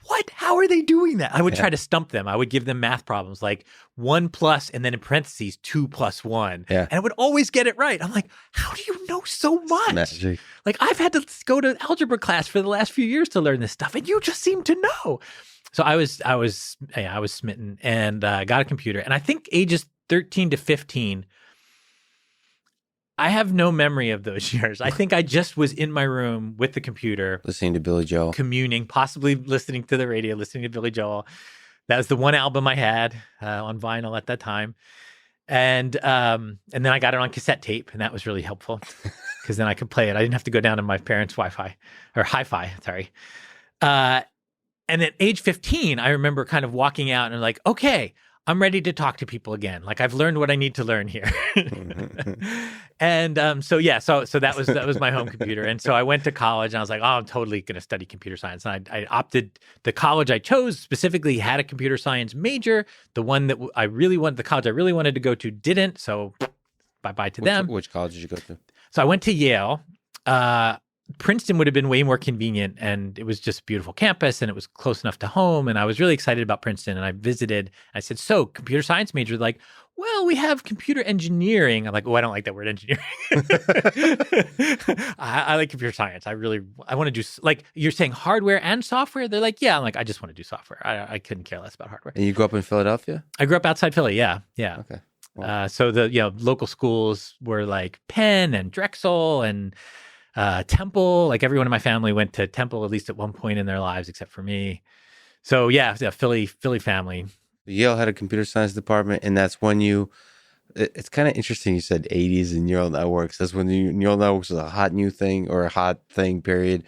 what? How are they doing that? I would try to stump them. I would give them math problems like 1 plus and then in parentheses 2 plus 1. Yeah. And I would always get it right. I'm like, how do you know so much? Magic. Like I've had to go to algebra class for the last few years to learn this stuff, and you just seem to know. So I was smitten and got a computer. And I think ages 13 to 15, I have no memory of those years. I think I just was in my room with the computer. Listening to Billy Joel. Communing, possibly listening to the radio, listening to Billy Joel. That was the one album I had on vinyl at that time. then I got it on cassette tape, and that was really helpful because then I could play it. I didn't have to go down to my parents' Wi-Fi or hi-fi, sorry. And at age 15, I remember kind of walking out and like, okay, I'm ready to talk to people again. Like I've learned what I need to learn here. And so that was my home computer. And so I went to college and I was like, oh, I'm totally going to study computer science. And I opted, the college I chose specifically had a computer science major. The one that the college I really wanted to go to didn't. So bye-bye to them. Which college did you go to? So I went to Yale. Princeton would have been way more convenient, and it was just a beautiful campus, and it was close enough to home, and I was really excited about Princeton, and I visited. I said, so, computer science major? They're like, well, we have computer engineering. I'm like, oh, I don't like that word engineering. I like computer science. I want to do, like, you're saying hardware and software? They're like, yeah. I'm like, I just want to do software. I couldn't care less about hardware. And you grew up in Philadelphia? I grew up outside Philly, yeah. Okay. Wow. So the local schools were like Penn and Drexel and Temple. Like everyone in my family went to Temple at least at one point in their lives, except for me. So yeah, Philly family. Yale had a computer science department, and that's when it's kind of interesting. You said 80s and neural networks. That's when neural networks was a hot new thing or a hot thing, period.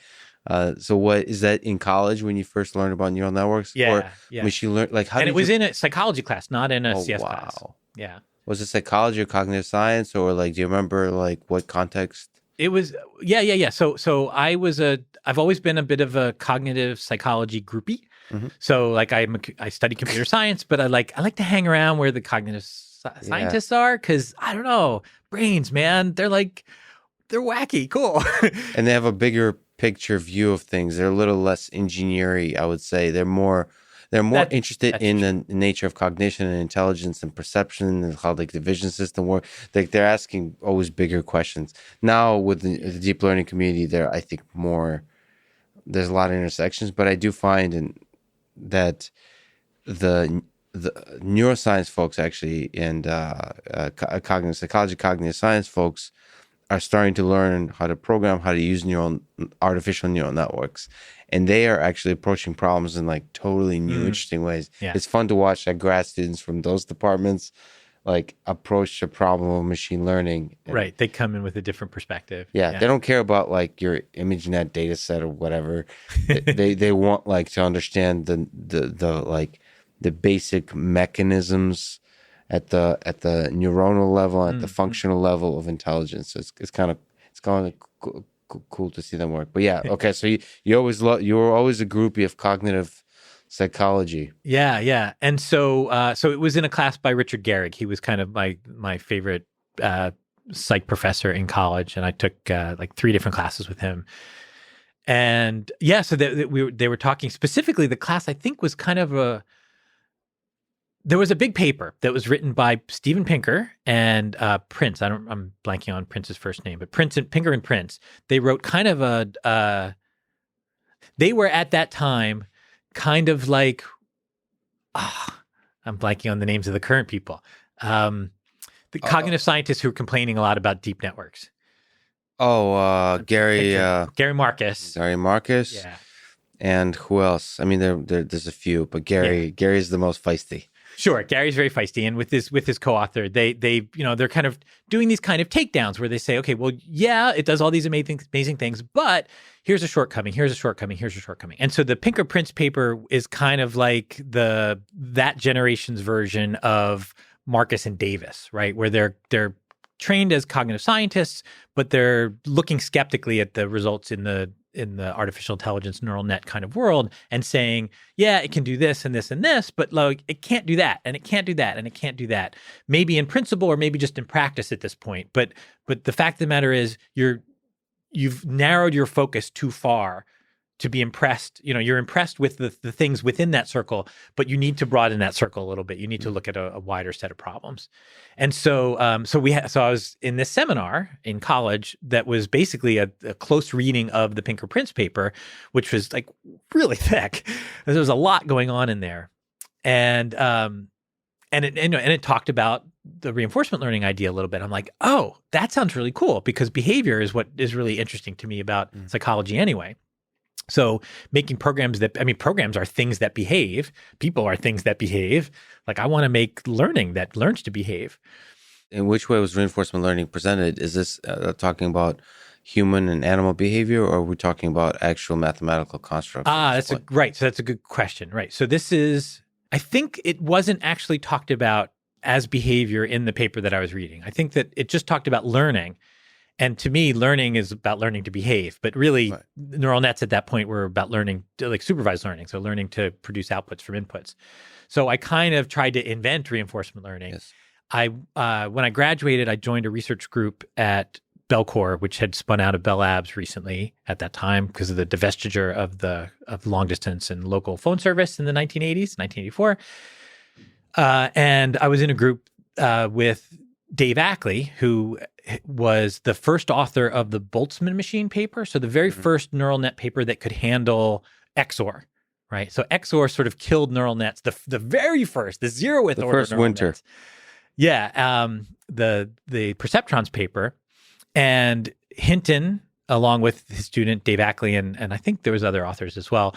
So what is that in college when you first learned about neural networks? Yeah. Machine learning, like how? And it was in a psychology class, not in a CS class. Yeah. Was it psychology or cognitive science, or like, do you remember like what context? It was, yeah. So I've always been a bit of a cognitive psychology groupie. Mm-hmm. So like I study computer science, but I like to hang around where the cognitive scientists are, because I don't know, brains, man, they're wacky, cool. And they have a bigger picture view of things. They're a little less engineering, I would say. They're more interested in the nature of cognition and intelligence and perception and how like the vision system works. Like they're asking always bigger questions. Now with the deep learning community, I think there's a lot of intersections, but I do find that the neuroscience folks actually and cognitive psychology, cognitive science folks are starting to learn how to program, how to use artificial neural networks. And they are actually approaching problems in like totally new, interesting ways. Yeah. It's fun to watch like grad students from those departments like approach the problem of machine learning. Right. They come in with a different perspective. Yeah. They don't care about like your ImageNet data set or whatever. they want like to understand the basic mechanisms at the neuronal level, at the functional level of intelligence. So it's kind of cool to see them work. But yeah, okay. So you were always a groupie of cognitive psychology. Yeah. And so it was in a class by Richard Gehrig. He was kind of my favorite psych professor in college, and I took like 3 different classes with him. And yeah, so they were talking specifically. The class I think was kind of there was a big paper that was written by Steven Pinker and Prince. I'm blanking on Prince's first name, but Pinker and Prince. They wrote kind of they were at that time kind of like, I'm blanking on the names of the current people. The cognitive scientists who were complaining a lot about deep networks. Gary Marcus. Gary Marcus. Yeah. And who else? I mean, there's a few, but Gary's the most feisty. Sure, Gary's very feisty, and with his co-author, they're kind of doing these kind of takedowns where they say, okay, well, yeah, it does all these amazing things, but here's a shortcoming, here's a shortcoming, here's a shortcoming. And so the Pinker Prince paper is kind of like that generation's version of Marcus and Davis, right? Where they're trained as cognitive scientists, but they're looking skeptically at the results in the artificial intelligence neural net kind of world and saying, yeah, it can do this and this and this, but like it can't do that, and it can't do that, and it can't do that. Maybe in principle or maybe just in practice at this point. But the fact of the matter is you've narrowed your focus too far to be impressed. You're impressed with the things within that circle, but you need to broaden that circle a little bit. You need to look at a wider set of problems. And so I was in this seminar in college that was basically a close reading of the Pinker Prince paper, which was like really thick. There was a lot going on in there. And it talked about the reinforcement learning idea a little bit. I'm like, oh, that sounds really cool, because behavior is what is really interesting to me about psychology anyway. So making programs programs are things that behave. People are things that behave. Like I want to make learning that learns to behave. In which way was reinforcement learning presented? Is this talking about human and animal behavior, or are we talking about actual mathematical constructs? Right. So that's a good question. Right. So this is, I think it wasn't actually talked about as behavior in the paper that I was reading. I think that it just talked about learning. And to me, learning is about learning to behave, but really neural nets at that point were about learning, like supervised learning. So learning to produce outputs from inputs. So I kind of tried to invent reinforcement learning. Yes. When I graduated, I joined a research group at Bellcore, which had spun out of Bell Labs recently at that time because of the divestiture of long distance and local phone service in the 1980s, 1984. And I was in a group with Dave Ackley, who was the first author of the Boltzmann machine paper. So the very first neural net paper that could handle XOR, right? So XOR sort of killed neural nets. The very first, the zeroth order first neural winter. Nets. Yeah. The perceptrons paper. And Hinton, along with his student Dave Ackley, and I think there was other authors as well,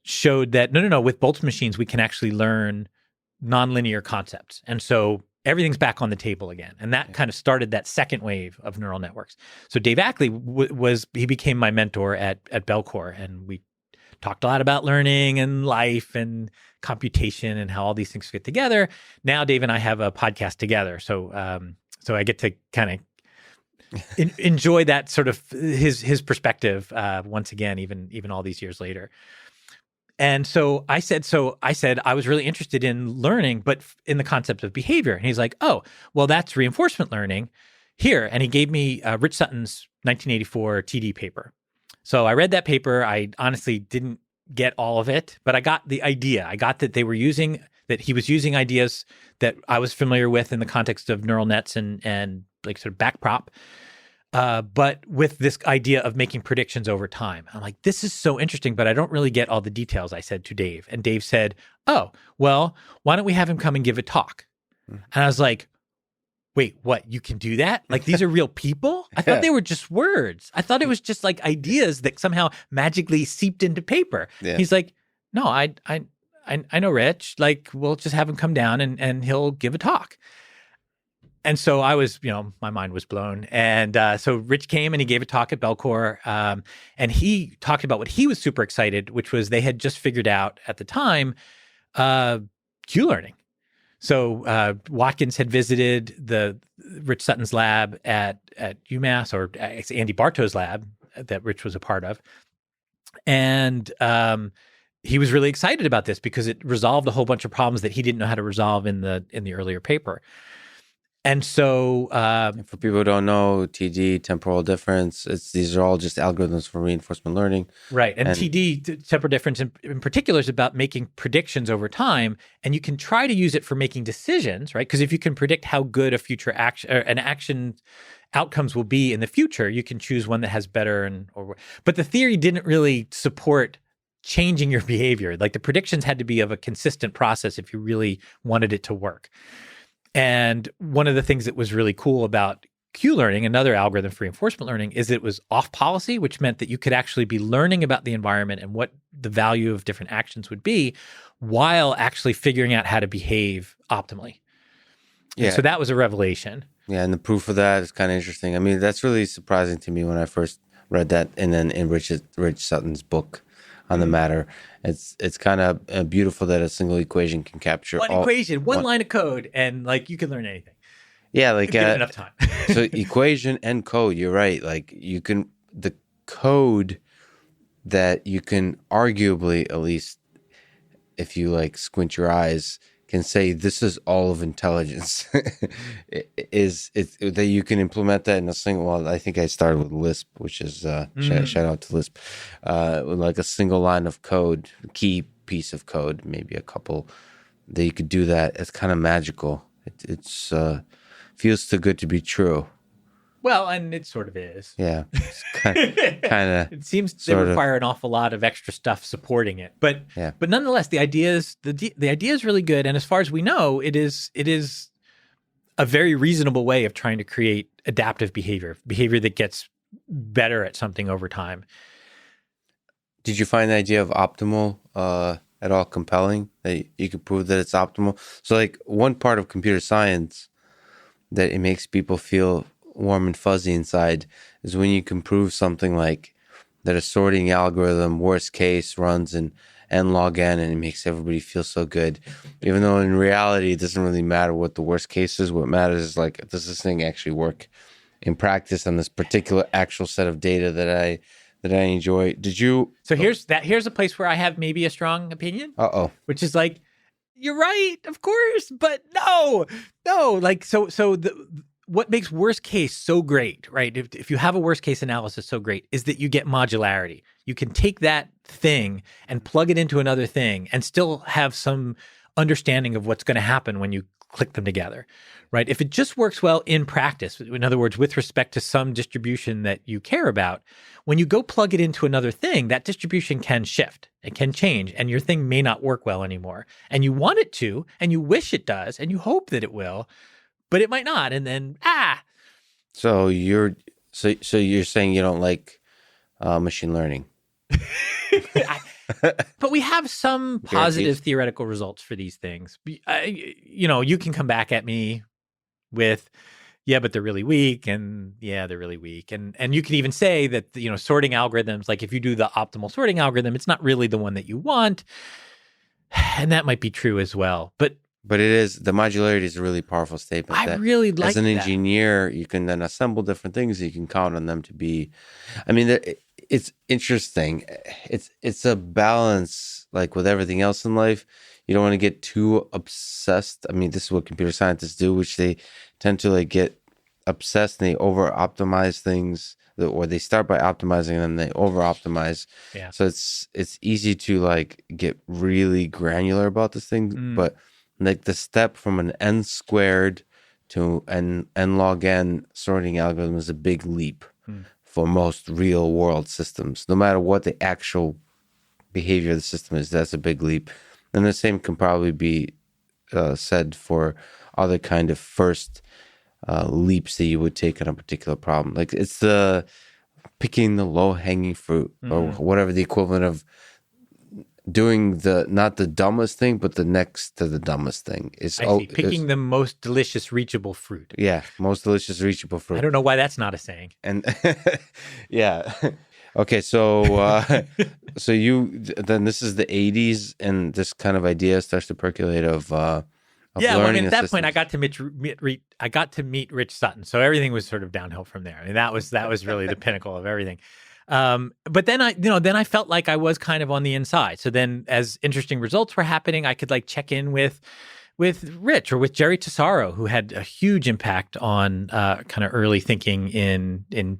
showed that no, with Boltzmann machines, we can actually learn nonlinear concepts. And so everything's back on the table again. And that kind of started that second wave of neural networks. So Dave Ackley he became my mentor at Bellcore, and we talked a lot about learning and life and computation and how all these things fit together. Now Dave and I have a podcast together. So I get to kind of enjoy that sort of his perspective once again, even all these years later. And so I said I was really interested in learning, but in the concept of behavior. And he's like, oh, well, that's reinforcement learning here. And he gave me Rich Sutton's 1984 TD paper. So I read that paper. I honestly didn't get all of it, but I got the idea. I got that he was using ideas that I was familiar with in the context of neural nets and like sort of backprop. But with this idea of making predictions over time. I'm like, this is so interesting, but I don't really get all the details, I said to Dave. And Dave said, oh, well, why don't we have him come and give a talk? And I was like, wait, what? You can do that? Like, these are real people? I thought they were just words. I thought it was just like ideas that somehow magically seeped into paper. Yeah. He's like, no, I know Rich. Like, we'll just have him come down and he'll give a talk. And so I was, my mind was blown. And so Rich came and he gave a talk at Bellcore. And he talked about what he was super excited, which was they had just figured out at the time Q learning. So Watkins had visited the Rich Sutton's lab at UMass, or it's Andy Bartow's lab that Rich was a part of. And he was really excited about this because it resolved a whole bunch of problems that he didn't know how to resolve in the earlier paper. And so, for people who don't know, TD, temporal difference, these are all just algorithms for reinforcement learning. Right. And TD, temporal difference in particular, is about making predictions over time. And you can try to use it for making decisions, right? Because if you can predict how good a future action or an action outcomes will be in the future, you can choose one that has better but the theory didn't really support changing your behavior. Like the predictions had to be of a consistent process if you really wanted it to work. And one of the things that was really cool about Q learning, another algorithm for reinforcement learning, is it was off policy, which meant that you could actually be learning about the environment and what the value of different actions would be while actually figuring out how to behave optimally. Yeah. And so that was a revelation. Yeah. And the proof of that is kind of interesting. I mean, that's really surprising to me when I first read that. And then in Rich Sutton's book on the matter, it's kind of beautiful that a single equation can capture one line of code, and like you can learn anything. Yeah, like enough time. So equation and code, you're right. Like the code that you can arguably, at least if you like squint your eyes, can say this is all of intelligence. It's that you can implement that in a single. Well, I think I started with Lisp, which is shout out to Lisp, with like a single line of code, key piece of code, maybe a couple, that you could do that. It's kind of magical. It's feels too good to be true. Well, and it sort of is. Yeah, it's kind of. It seems they require an awful lot of extra stuff supporting it, but nonetheless, the idea is really good. And as far as we know, it is a very reasonable way of trying to create adaptive behavior that gets better at something over time. Did you find the idea of optimal at all compelling? That you could prove that it's optimal? So like one part of computer science that it makes people feel warm and fuzzy inside is when you can prove something like that a sorting algorithm, worst case, runs in n log n, and it makes everybody feel so good. Even though in reality, it doesn't really matter what the worst case is. What matters is like, does this thing actually work in practice on this particular actual set of data that I enjoy? Did you? So here's a place where I have maybe a strong opinion. Which is like, you're right, of course, but no. Like what makes worst case so great, right? If you have a worst case analysis so great, is that you get modularity. You can take that thing and plug it into another thing and still have some understanding of what's going to happen when you click them together, right? If it just works well in practice, in other words, with respect to some distribution that you care about, when you go plug it into another thing, that distribution can shift, it can change, and your thing may not work well anymore. And you want it to, and you wish it does, and you hope that it will, but it might not. And then, So you're saying you don't like machine learning? But we have some positive theoretical results for these things. You can come back at me with, yeah, but they're really weak, and yeah, they're really weak. And you could even say that, sorting algorithms, like if you do the optimal sorting algorithm, it's not really the one that you want. And that might be true as well. But it is, the modularity is a really powerful statement. I really like that. As an engineer, you can then assemble different things. You can count on them to be, it's interesting. It's a balance, like with everything else in life. You don't want to get too obsessed. This is what computer scientists do, which they tend to like get obsessed and they over optimize things, or they start by optimizing them, they over optimize. Yeah. So it's easy to like get really granular about this thing, but like the step from an n squared to an n log n sorting algorithm is a big leap for most real world systems. No matter what the actual behavior of the system is, that's a big leap. And the same can probably be said for other kind of first leaps that you would take on a particular problem. Like it's the picking the low hanging fruit or whatever the equivalent of doing not the dumbest thing, but the next to the dumbest thing is picking the most delicious reachable fruit. Yeah, most delicious reachable fruit. I don't know why that's not a saying. And yeah, okay. So then this is the '80s, and this kind of idea starts to percolate of learning. At that point, I got to meet Rich Sutton, so everything was sort of downhill from there. That was really the pinnacle of everything. But then I felt like I was kind of on the inside. So then as interesting results were happening, I could like check in with Rich or with Jerry Tesaro, who had a huge impact on kind of early thinking in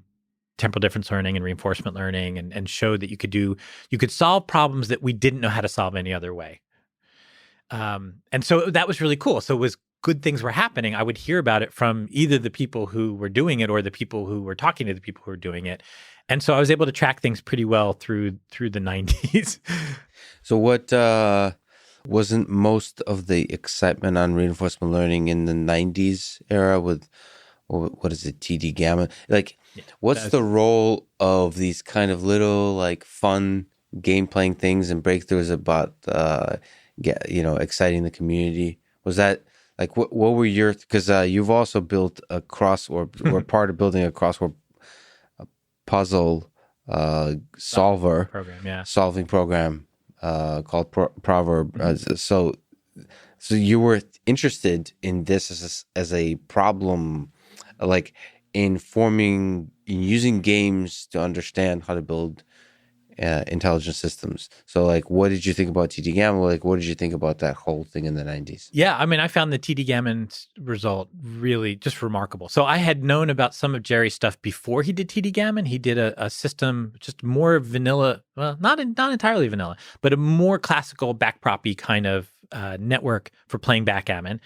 temporal difference learning and reinforcement learning, and showed that you could solve problems that we didn't know how to solve any other way. And so that was really cool. So it was good things were happening. I would hear about it from either the people who were doing it or the people who were talking to the people who were doing it. And so I was able to track things pretty well through the 90s. So what wasn't most of the excitement on reinforcement learning in the 90s era with, what is it, TD Gamma? Like, what's the role of these kind of little like fun game playing things and breakthroughs about exciting the community? Was that like what were your, because you've also built a were part of building a crossword puzzle solving program called Proverb. So you were interested in this as a problem, like in using games to understand how to build intelligent systems. So like, what did you think about TD Gammon? Like, what did you think about that whole thing in the 90s? Yeah, I found the TD Gammon result really just remarkable. So I had known about some of Jerry's stuff before he did TD Gammon. He did a system just more vanilla, well, not entirely vanilla, but a more classical backproppy kind of network for playing backgammon,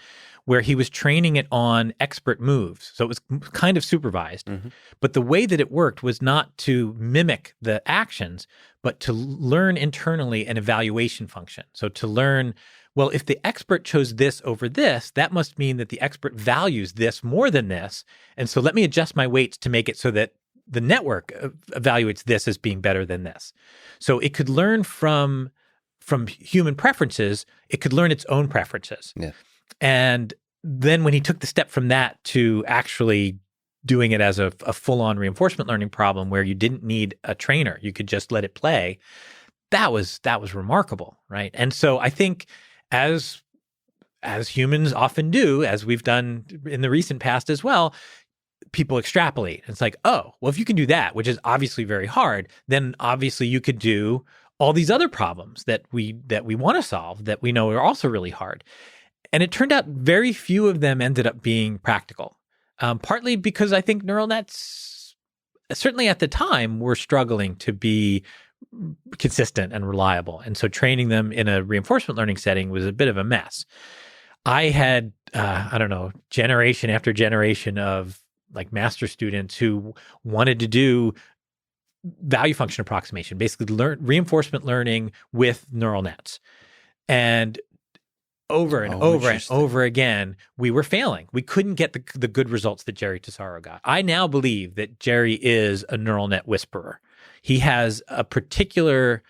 where he was training it on expert moves. So it was kind of supervised. Mm-hmm. But the way that it worked was not to mimic the actions, but to learn internally an evaluation function. So to learn, well, if the expert chose this over this, that must mean that the expert values this more than this. And so let me adjust my weights to make it so that the network evaluates this as being better than this. So it could learn from human preferences. It could learn its own preferences. Yeah. And then when he took the step from that to actually doing it as a full-on reinforcement learning problem where you didn't need a trainer, you could just let it play, that was remarkable, right? And so I think as humans often do, as we've done in the recent past as well, people extrapolate. It's like, oh, well, if you can do that, which is obviously very hard, then obviously you could do all these other problems that we want to solve that we know are also really hard. And it turned out very few of them ended up being practical, partly because I think neural nets, certainly at the time, were struggling to be consistent and reliable. And so training them in a reinforcement learning setting was a bit of a mess. I had, generation after generation of like master students who wanted to do value function approximation, basically reinforcement learning with neural nets. And over and over again, we were failing. We couldn't get the good results that Jerry Tesaro got. I now believe that Jerry is a neural net whisperer. He has a particular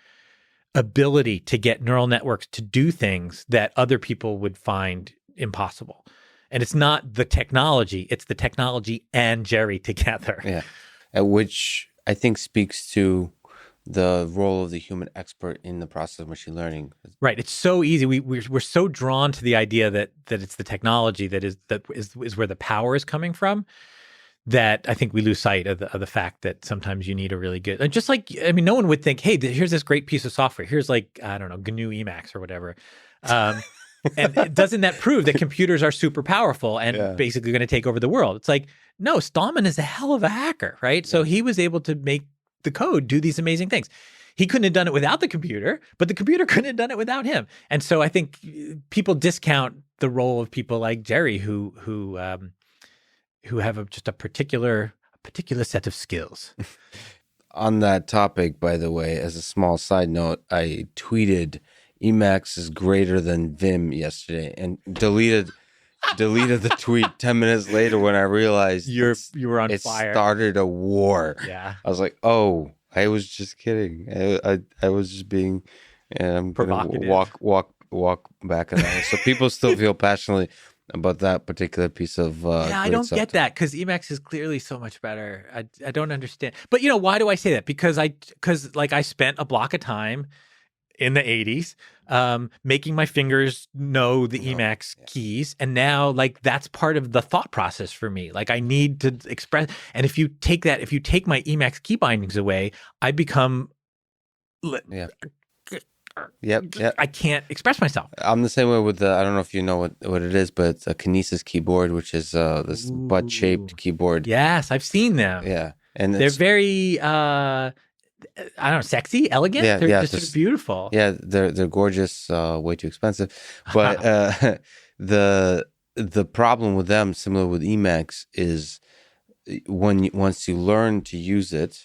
ability to get neural networks to do things that other people would find impossible. And it's not the technology, it's the technology and Jerry together. Yeah. Which I think speaks to the role of the human expert in the process of machine learning. Right. It's so easy. We're so drawn to the idea that it's the technology that is where the power is coming from, that I think we lose sight of the fact that sometimes you need a really good, just like, I mean, no one would think, hey, here's this great piece of software. Here's like, I don't know, GNU Emacs or whatever. And doesn't that prove that computers are super powerful and basically going to take over the world? It's like, no, Stallman is a hell of a hacker, right? Yeah. So he was able to make the code do these amazing things. He couldn't have done it without the computer, but the computer couldn't have done it without him. And so I think people discount the role of people like Jerry who have just a particular set of skills. On that topic, by the way, as a small side note, I tweeted Emacs is greater than Vim yesterday and deleted the tweet 10 minutes later when I realized you were on fire. It started a war. Yeah. I was like, oh, I was just kidding. I was just being, I'm going to walk back on that. So people still feel passionately about that particular piece of I don't get that because Emacs is clearly so much better. I don't understand. But why do I say that? Because I spent a block of time in the 80s making my fingers know the Emacs keys, and now like that's part of the thought process for me. Like I need to express, and if you take my Emacs key bindings away, I become I can't express myself. I'm the same way with I don't know if you know what it is, but it's a Kinesis keyboard, which is this butt-shaped keyboard. Yes, I've seen them. Yeah. And they're very I don't know, sexy, elegant. Yeah, they're just sort of beautiful. Yeah, they're gorgeous, way too expensive. But the problem with them, similar with Emacs, is once you learn to use it,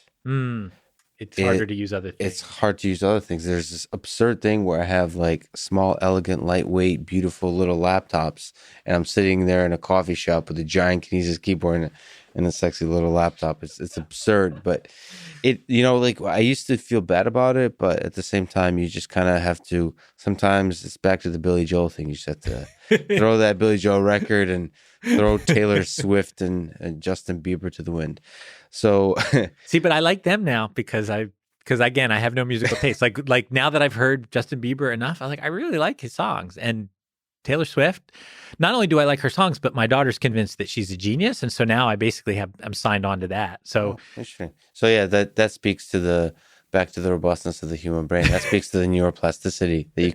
it's harder to use other things. It's hard to use other things. There's this absurd thing where I have like small, elegant, lightweight, beautiful little laptops, and I'm sitting there in a coffee shop with a giant Kinesis keyboard and a sexy little laptop. It's absurd, but it, like I used to feel bad about it, but at the same time, you just kind of have to. Sometimes it's back to the Billy Joel thing. You just have to throw that Billy Joel record and throw Taylor Swift and Justin Bieber to the wind. So see, but I like them now because again, I have no musical taste. Like now that I've heard Justin Bieber enough, I really like his songs. And Taylor Swift, not only do I like her songs, but my daughter's convinced that she's a genius, and so now I basically I'm signed on to that. So interesting. So yeah, that speaks to back to the robustness of the human brain. That speaks to the neuroplasticity that you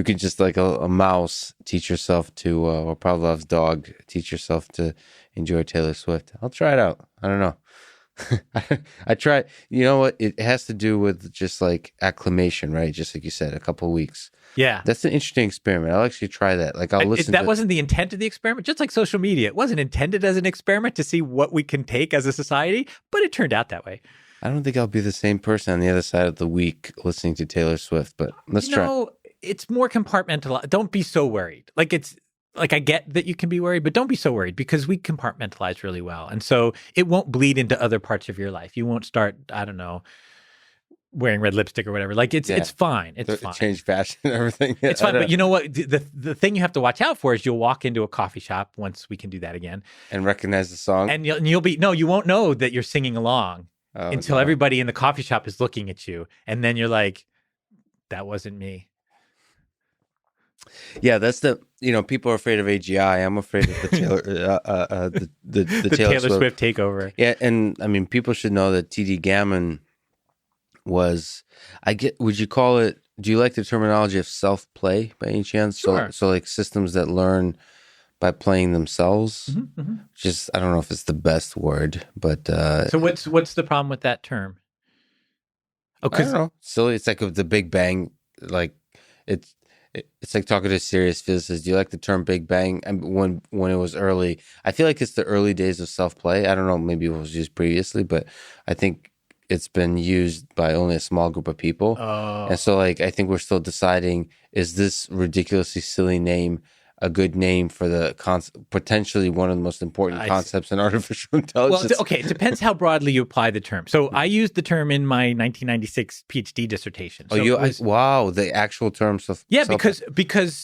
can just like a mouse teach yourself to, or Pavlov's dog teach yourself to enjoy Taylor Swift. I'll try it out. I don't know. I try. You know what? It has to do with just like acclimation, right? Just like you said, a couple of weeks. Yeah, that's an interesting experiment. I'll actually try that. Like I'll listen. That wasn't the intent of the experiment. Just like social media, it wasn't intended as an experiment to see what we can take as a society, but it turned out that way. I don't think I'll be the same person on the other side of the week listening to Taylor Swift, but let's try. It's more compartmentalized. Don't be so worried. Like like I get that you can be worried, but don't be so worried because we compartmentalize really well. And so it won't bleed into other parts of your life. You won't start, I don't know, wearing red lipstick or whatever. Like it's fine. It's fine. Change fashion and everything. It's fine. But you know what? The thing you have to watch out for is you'll walk into a coffee shop once we can do that again. And recognize the song. And you'll be, no, you won't know that you're singing along until everybody in the coffee shop is looking at you. And then you're like, that wasn't me. Yeah, that's people are afraid of AGI. I'm afraid of the Taylor, the Taylor Swift takeover. Yeah, and I mean, people should know that TD Gammon was, would you call it, do you like the terminology of self-play by any chance? Sure. So like systems that learn by playing themselves. Mm-hmm, mm-hmm. Just, I don't know if it's the best word, but. So what's the problem with that term? Oh, I don't know. Silly. It's like the Big Bang, like it's like talking to a serious physicist. Do you like the term Big Bang? I mean, when it was early, I feel like it's the early days of self-play. I don't know, maybe it was used previously, but I think it's been used by only a small group of people. Oh. And so like, I think we're still deciding, is this ridiculously silly name a good name for the potentially one of the most important concepts in artificial intelligence? Well, okay, it depends how broadly you apply the term. So I used the term in my 1996 PhD dissertation. So wow, the actual terms of because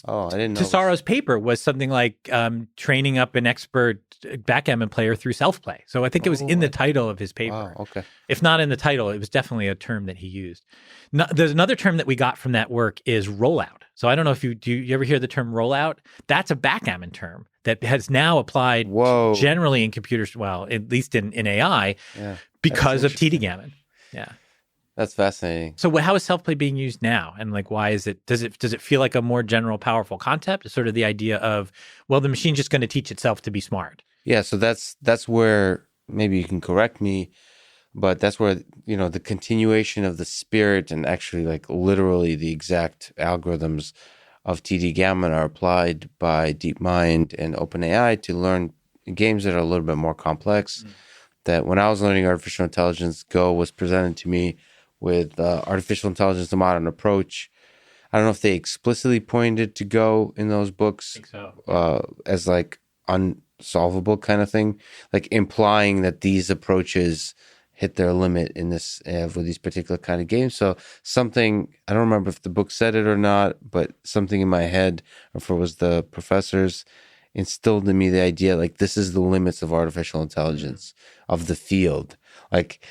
I didn't know Tessaro's paper was something like training up an expert backgammon player through self-play. So I think it was in the title of his paper. Wow, okay. If not in the title, it was definitely a term that he used. There's another term that we got from that work is rollout. So I don't know if you ever hear the term rollout? That's a backgammon term that has now applied generally in computers, well, at least in AI, because of TD Gammon. Yeah. That's fascinating. So how is self-play being used now? And like, why is it, does it feel like a more general, powerful concept? It's sort of the idea of, well, the machine's just going to teach itself to be smart. Yeah. So that's where, maybe you can correct me, but that's where, the continuation of the spirit and actually like literally the exact algorithms of TD Gammon are applied by DeepMind and OpenAI to learn games that are a little bit more complex. That when I was learning artificial intelligence, Go was presented to me with artificial intelligence, the modern approach. I don't know if they explicitly pointed to Go in those books. I think so. As like unsolvable kind of thing, like implying that these approaches hit their limit in this with these particular kind of games. So something, I don't remember if the book said it or not, but something in my head, or if it was the professors, instilled in me the idea like this is the limits of artificial intelligence, of the field. Like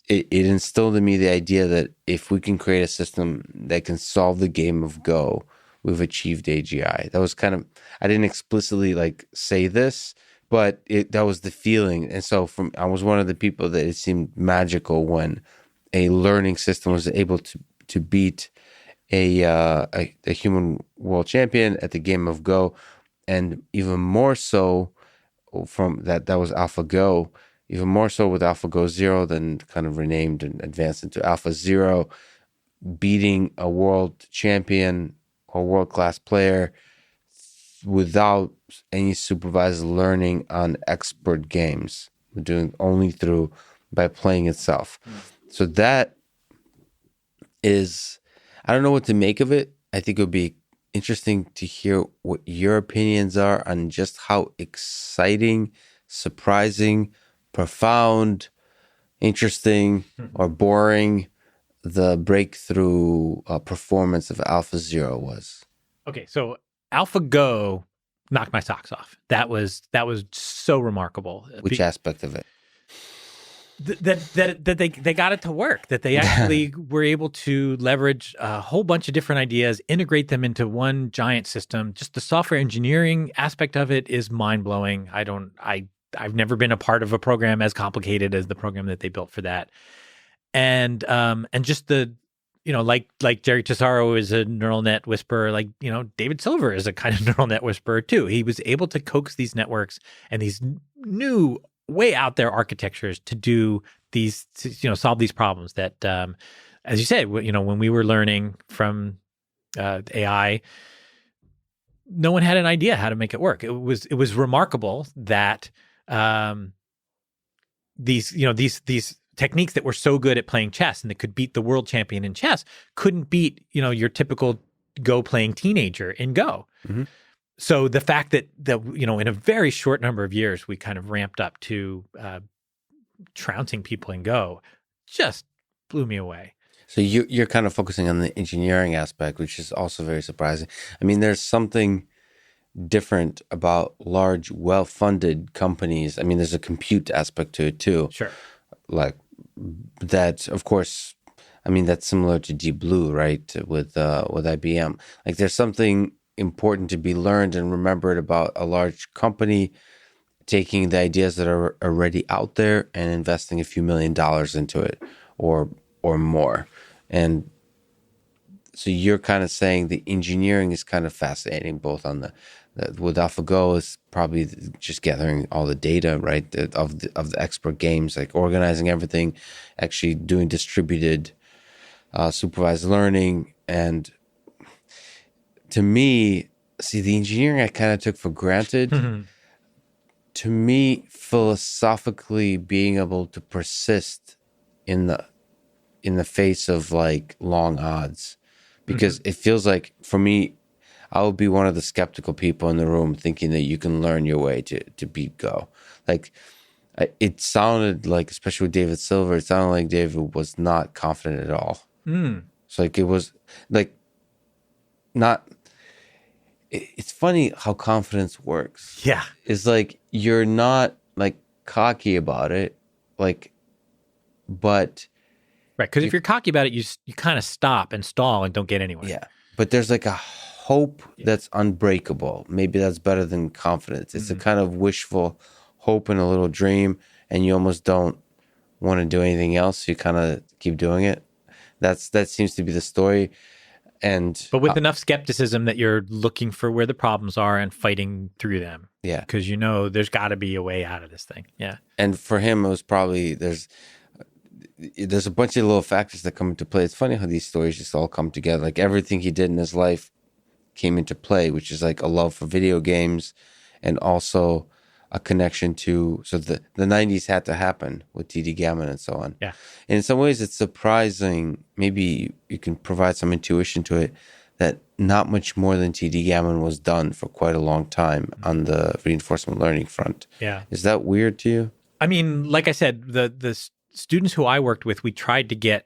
it instilled in me the idea that if we can create a system that can solve the game of Go, we've achieved AGI. That was kind of, I didn't explicitly like say this, but that was the feeling. And so I was one of the people that it seemed magical when a learning system was able to beat a human world champion at the game of Go. And even more so from that was AlphaGo, even more so with AlphaGo Zero, then kind of renamed and advanced into Alpha Zero, beating a world champion or world-class player without any supervised learning on expert games. We're doing only by playing itself. So that is, I don't know what to make of it. I think it would be interesting to hear what your opinions are on just how exciting, surprising, profound, interesting, or boring the breakthrough performance of AlphaZero was. Okay, so AlphaGo knocked my socks off. That was so remarkable. Which aspect of it? That they got it to work, that they actually were able to leverage a whole bunch of different ideas, integrate them into one giant system. Just the software engineering aspect of it is mind-blowing. I've never been a part of a program as complicated as the program that they built for that. And just the, like Jerry Tesaro is a neural net whisperer, like, David Silver is a kind of neural net whisperer too. He was able to coax these networks and these new way out there architectures to do these, solve these problems that, as you said, when we were learning from AI, no one had an idea how to make it work. It was remarkable that these techniques that were so good at playing chess and that could beat the world champion in chess couldn't beat, your typical Go playing teenager in Go. Mm-hmm. So the fact that in a very short number of years, we kind of ramped up to trouncing people in Go just blew me away. So you're kind of focusing on the engineering aspect, which is also very surprising. I mean, there's something different about large, well-funded companies. I mean, there's a compute aspect to it too. Sure. Like that, of course. I mean, that's similar to Deep Blue, right? With IBM. Like, there's something important to be learned and remembered about a large company taking the ideas that are already out there and investing a few $1 million into it, or more. And so you're kind of saying the engineering is kind of fascinating, both on the with AlphaGo is probably just gathering all the data, right, of the expert games, like organizing everything, actually doing distributed supervised learning. And to me, see, the engineering I kind of took for granted. Mm-hmm. To me, philosophically, being able to persist in the face of like long odds, because it feels like, for me, I would be one of the skeptical people in the room thinking that you can learn your way to beat Go. Like, it sounded like, especially with David Silver, it sounded like David was not confident at all. So like, it was like not. It's funny how confidence works. Yeah. It's like you're not like cocky about it, like, but right. Because if you're cocky about it, you kind of stop and stall and don't get anywhere. Yeah, but there's like a hope that's unbreakable. Maybe that's better than confidence. It's a kind of wishful hope and a little dream, and you almost don't want to do anything else. So you kind of keep doing it. That seems to be the story. But with enough skepticism that you're looking for where the problems are and fighting through them. Yeah. Because there's got to be a way out of this thing. Yeah. And for him, it was probably, there's a bunch of little factors that come into play. It's funny how these stories just all come together. Like, everything he did in his life came into play, which is like a love for video games and also a connection to, so the 90s had to happen with TD Gammon and so on. Yeah. And in some ways it's surprising, maybe you can provide some intuition to it, that not much more than TD Gammon was done for quite a long time on the reinforcement learning front. Yeah. Is that weird to you? I mean, like I said, the students who I worked with, we tried to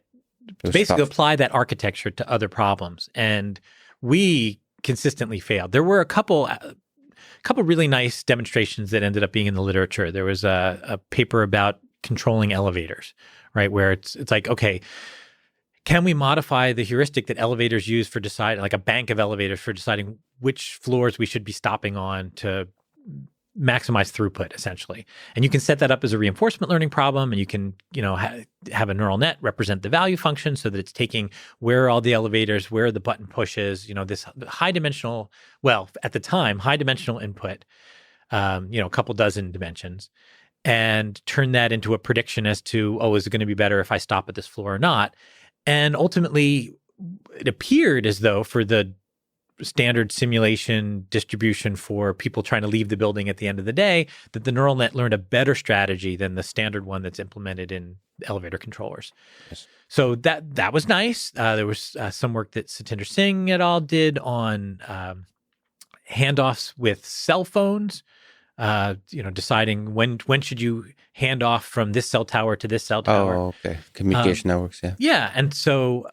basically apply that architecture to other problems, and we consistently failed. There were a couple really nice demonstrations that ended up being in the literature. There was a paper about controlling elevators, right? Where it's like, okay, can we modify the heuristic that elevators use for deciding, like a bank of elevators for deciding which floors we should be stopping on to maximize throughput, essentially. And you can set that up as a reinforcement learning problem, and you can, have a neural net represent the value function so that it's taking where are all the elevators, where are the button pushes, this high dimensional, well, at the time, high dimensional input, a couple dozen dimensions, and turn that into a prediction as to, is it going to be better if I stop at this floor or not? And ultimately, it appeared as though for the standard simulation distribution for people trying to leave the building at the end of the day, that the neural net learned a better strategy than the standard one that's implemented in elevator controllers. Yes. So that was nice. There was some work that Satinder Singh et al. Did on handoffs with cell phones, deciding when should you hand off from this cell tower to this cell tower. Oh, okay. Communication networks, yeah. Yeah, and so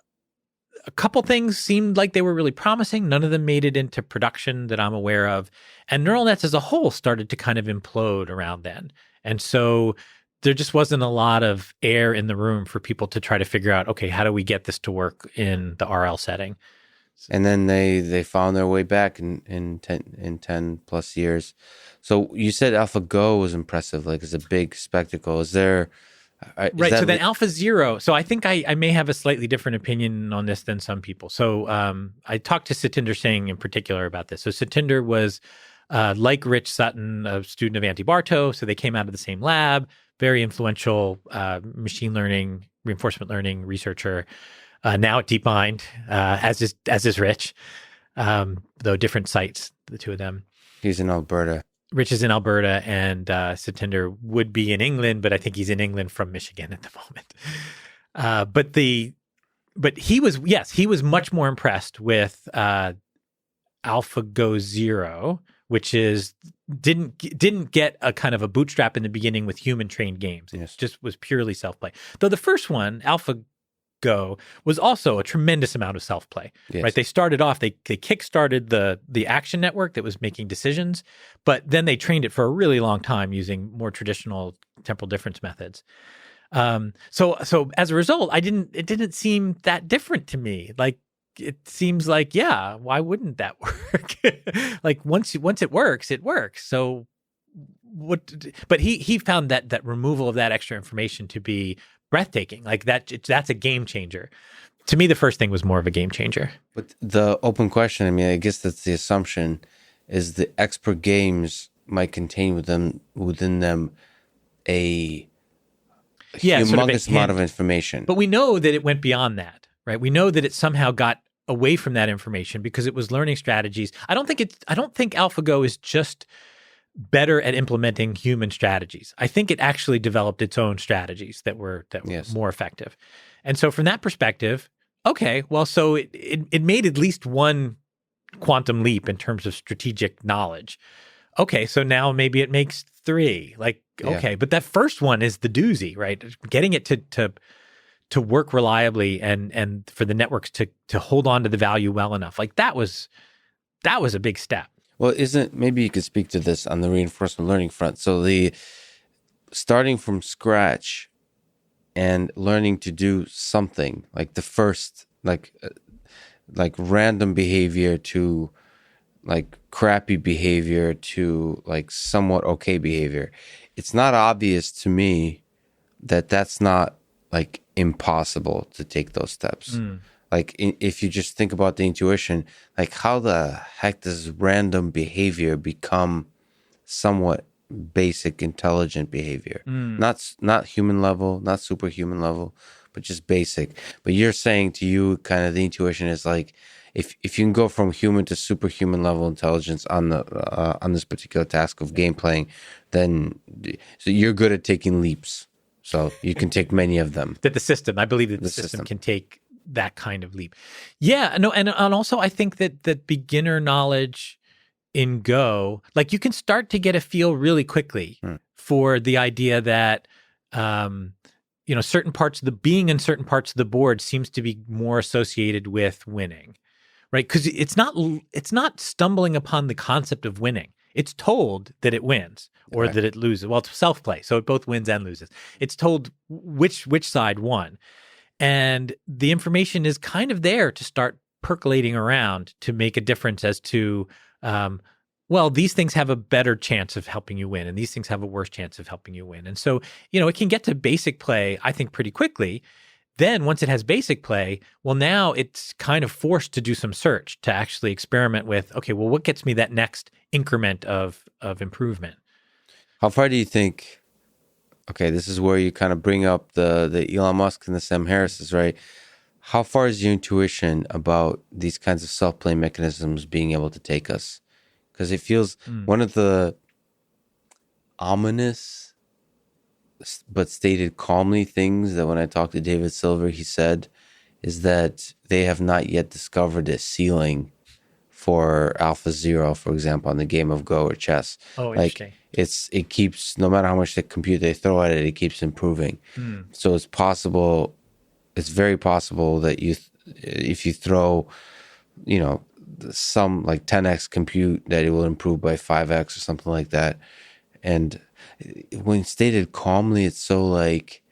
a couple things seemed like they were really promising. None of them made it into production that I'm aware of. And neural nets as a whole started to kind of implode around then. And so there just wasn't a lot of air in the room for people to try to figure out, okay, how do we get this to work in the RL setting? And then they found their way back in 10 plus years. So you said AlphaGo was impressive, like it's a big spectacle. Is there... Right. So then AlphaZero. So I think I may have a slightly different opinion on this than some people. So I talked to Satinder Singh in particular about this. So Satinder was like Rich Sutton, a student of Antti Barto. So they came out of the same lab, very influential machine learning, reinforcement learning researcher, now at DeepMind, as is Rich, though different sites, the two of them. He's in Alberta. Rich is in Alberta, and Satinder would be in England, but I think he's in England from Michigan at the moment. But he was much more impressed with AlphaGo Zero, which is didn't get a kind of a bootstrap in the beginning with human trained games. It just was purely self-play. Though the first one, AlphaGo, was also a tremendous amount of self-play. Right? They started off, they kickstarted the action network that was making decisions, but then they trained it for a really long time using more traditional temporal difference methods. So as a result, it didn't seem that different to me. Like, it seems like, yeah, why wouldn't that work? Like once it works, it works. So but he found that removal of that extra information to be breathtaking. Like that's a game changer. To me, the first thing was more of a game changer. But the open question, I mean, I guess that's the assumption, is the expert games might contain within them a humongous amount of information. But we know that it went beyond that, right? We know that it somehow got away from that information because it was learning strategies. I don't think AlphaGo is just better at implementing human strategies. I think it actually developed its own strategies that were more effective. And so from that perspective, okay, well, so it made at least one quantum leap in terms of strategic knowledge. Okay, so now maybe it makes 3. Like, okay, but that first one is the doozy, right? Getting it to work reliably and for the networks to hold on to the value well enough. Like that was a big step. Well, maybe you could speak to this on the reinforcement learning front. So the starting from scratch and learning to do something, like the first, like random behavior to like crappy behavior to like somewhat okay behavior. It's not obvious to me that that's not like impossible to take those steps. Like if you just think about the intuition, like how the heck does random behavior become somewhat basic intelligent behavior? Not human level, not superhuman level, but just basic. But you're saying to you kind of the intuition is like if you can go from human to superhuman level intelligence on this particular task of game playing, then so you're good at taking leaps. So you can take many of them. I believe that the system can take that kind of leap. Yeah, no, and also I think that beginner knowledge in Go, like you can start to get a feel really quickly for the idea that certain parts of being in certain parts of the board seems to be more associated with winning, right? Because it's not stumbling upon the concept of winning. It's told that it wins or that it loses. Well, it's self-play, so it both wins and loses. It's told which side won. And the information is kind of there to start percolating around to make a difference as to, these things have a better chance of helping you win, and these things have a worse chance of helping you win. And so, it can get to basic play, I think, pretty quickly. Then once it has basic play, well, now it's kind of forced to do some search to actually experiment with, okay, well, what gets me that next increment of improvement? How far do you think, okay, this is where you kind of bring up the Elon Musk and the Sam Harris's, right? How far is your intuition about these kinds of self-play mechanisms being able to take us? Because it feels one of the ominous but stated calmly things that when I talked to David Silver, he said is that they have not yet discovered a ceiling for Alpha Zero, for example, on the game of Go or chess. Oh, interesting. It keeps, no matter how much the computer they throw at it, it keeps improving. So it's very possible that if you throw, some like 10x compute, that it will improve by 5x or something like that. And when stated calmly, it's so like,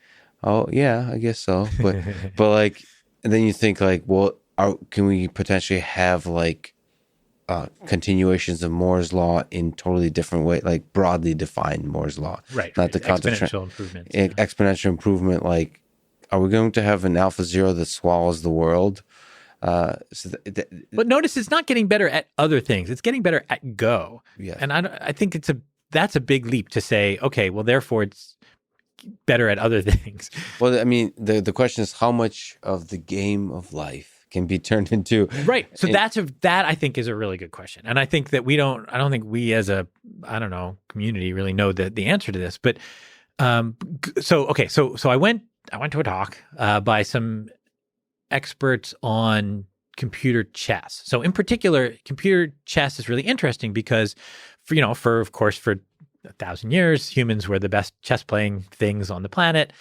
oh yeah, I guess so. But like, and then you think like, well, can we potentially have like continuations of Moore's law in totally different way, like broadly defined Moore's law, right? Not the exponential improvement. Exponential improvement. Like, are we going to have an Alpha Zero that swallows the world? But notice it's not getting better at other things; it's getting better at Go. Yeah, and I think that's a big leap to say, okay, well, therefore it's better at other things. Well, I mean, the question is how much of the game of life can be turned into right. So that I think is a really good question, and I think that I don't think we as a community really know the answer to this. But so I went to a talk by some experts on computer chess. So in particular, computer chess is really interesting because for 1,000 years, humans were the best chess playing things on the planet.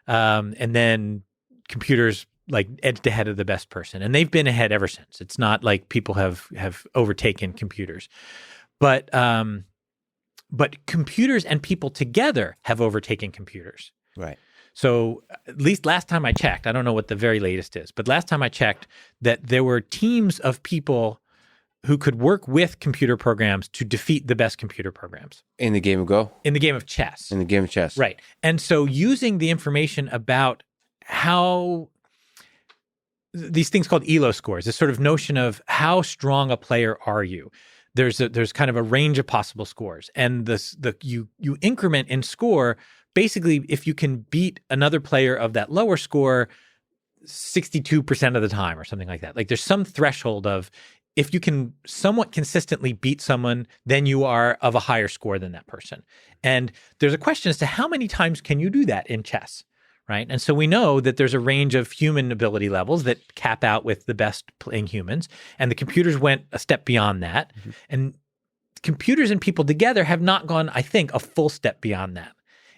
And then computers like edged ahead of the best person. And they've been ahead ever since. It's not like people have overtaken computers. But computers and people together have overtaken computers. Right. So at least last time I checked, I don't know what the very latest is, but last time I checked that there were teams of people who could work with computer programs to defeat the best computer programs. In the game of Go? In the game of chess. In the game of chess. Right. And so using the information about how these things called ELO scores, this sort of notion of how strong a player are you. There's kind of a range of possible scores, and you increment in score. Basically, if you can beat another player of that lower score 62% of the time or something like that. Like there's some threshold of if you can somewhat consistently beat someone, then you are of a higher score than that person. And there's a question as to how many times can you do that in chess, right? And so we know that there's a range of human ability levels that cap out with the best playing humans. And the computers went a step beyond that. Mm-hmm. And computers and people together have not gone, I think, a full step beyond that.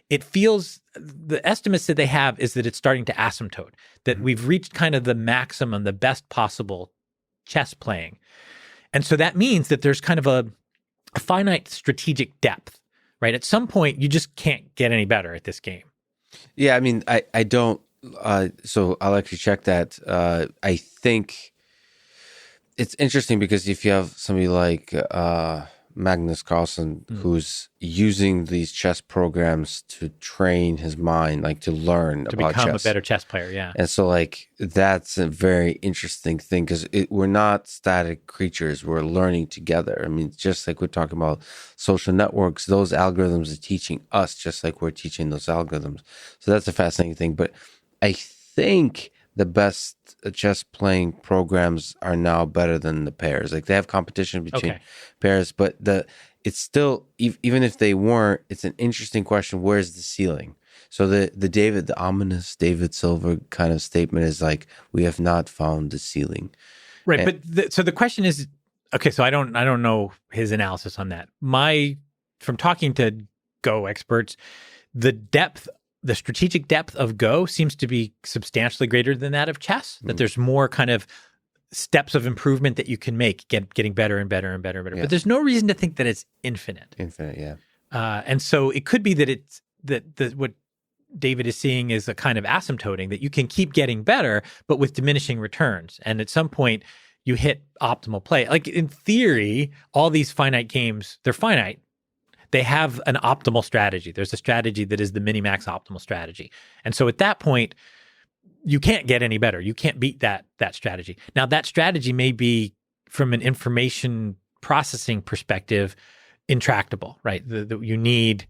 It feels, the estimates that they have is that it's starting to asymptote, that we've reached kind of the maximum, the best possible chess playing. And so that means that there's kind of a finite strategic depth, right? At some point, you just can't get any better at this game. Yeah, I mean, I don't, so I'll actually check that. I think it's interesting because if you have somebody like Magnus Carlsen, who's using these chess programs to train his mind, like to learn to about chess. To become a better chess player, yeah. And so like that's a very interesting thing because we're not static creatures. We're learning together. I mean, just like we're talking about social networks, those algorithms are teaching us just like we're teaching those algorithms. So that's a fascinating thing. But I think the best chess playing programs are now better than the pairs. Like they have competition between pairs, but it's still, even if they weren't, it's an interesting question. Where's the ceiling? So the ominous David Silver kind of statement is like, we have not found the ceiling. Right. And, so the question is, okay, so I don't know his analysis on that. From talking to Go experts, the strategic depth of Go seems to be substantially greater than that of chess, that there's more kind of steps of improvement that you can make, getting better and better and better and better. Yeah. But there's no reason to think that it's infinite. Infinite, yeah. And so it could be that it's that what David is seeing is a kind of asymptoting, that you can keep getting better, but with diminishing returns. And at some point, you hit optimal play. Like in theory, all these finite games, they're finite. They have an optimal strategy. There's a strategy that is the minimax optimal strategy. And so at that point, you can't get any better. You can't beat that strategy. Now, that strategy may be, from an information processing perspective, intractable, right? You need,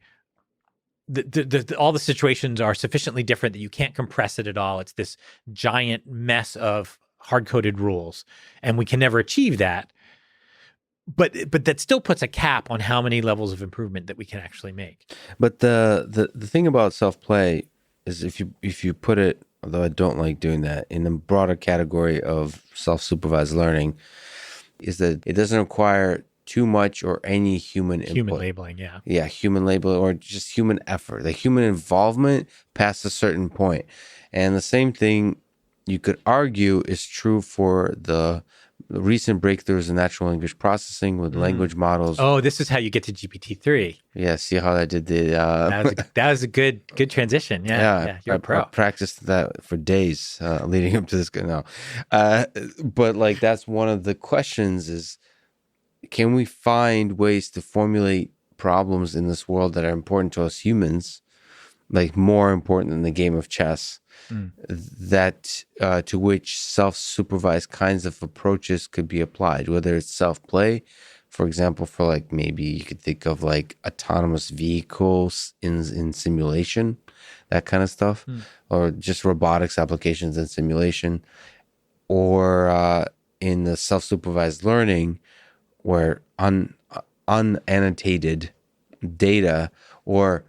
all the situations are sufficiently different that you can't compress it at all. It's this giant mess of hard-coded rules, and we can never achieve that. But that still puts a cap on how many levels of improvement that we can actually make. But the thing about self-play is if you put it, although I don't like doing that, in the broader category of self-supervised learning, is that it doesn't require too much or any human input. Human labeling, yeah. Yeah, human labeling or just human effort. Like human involvement past a certain point. And the same thing you could argue is true for the recent breakthroughs in natural language processing with language models. Oh, this is how you get to GPT-3. Yeah, see how I did the... that was a good transition. Yeah, you're a pro. I practiced that for days leading up to this. No. But like that's one of the questions is, can we find ways to formulate problems in this world that are important to us humans, like more important than the game of chess, that to which self-supervised kinds of approaches could be applied, whether it's self-play, for example, for like maybe you could think of like autonomous vehicles in simulation, that kind of stuff, or just robotics applications in simulation, or in the self-supervised learning where unannotated data or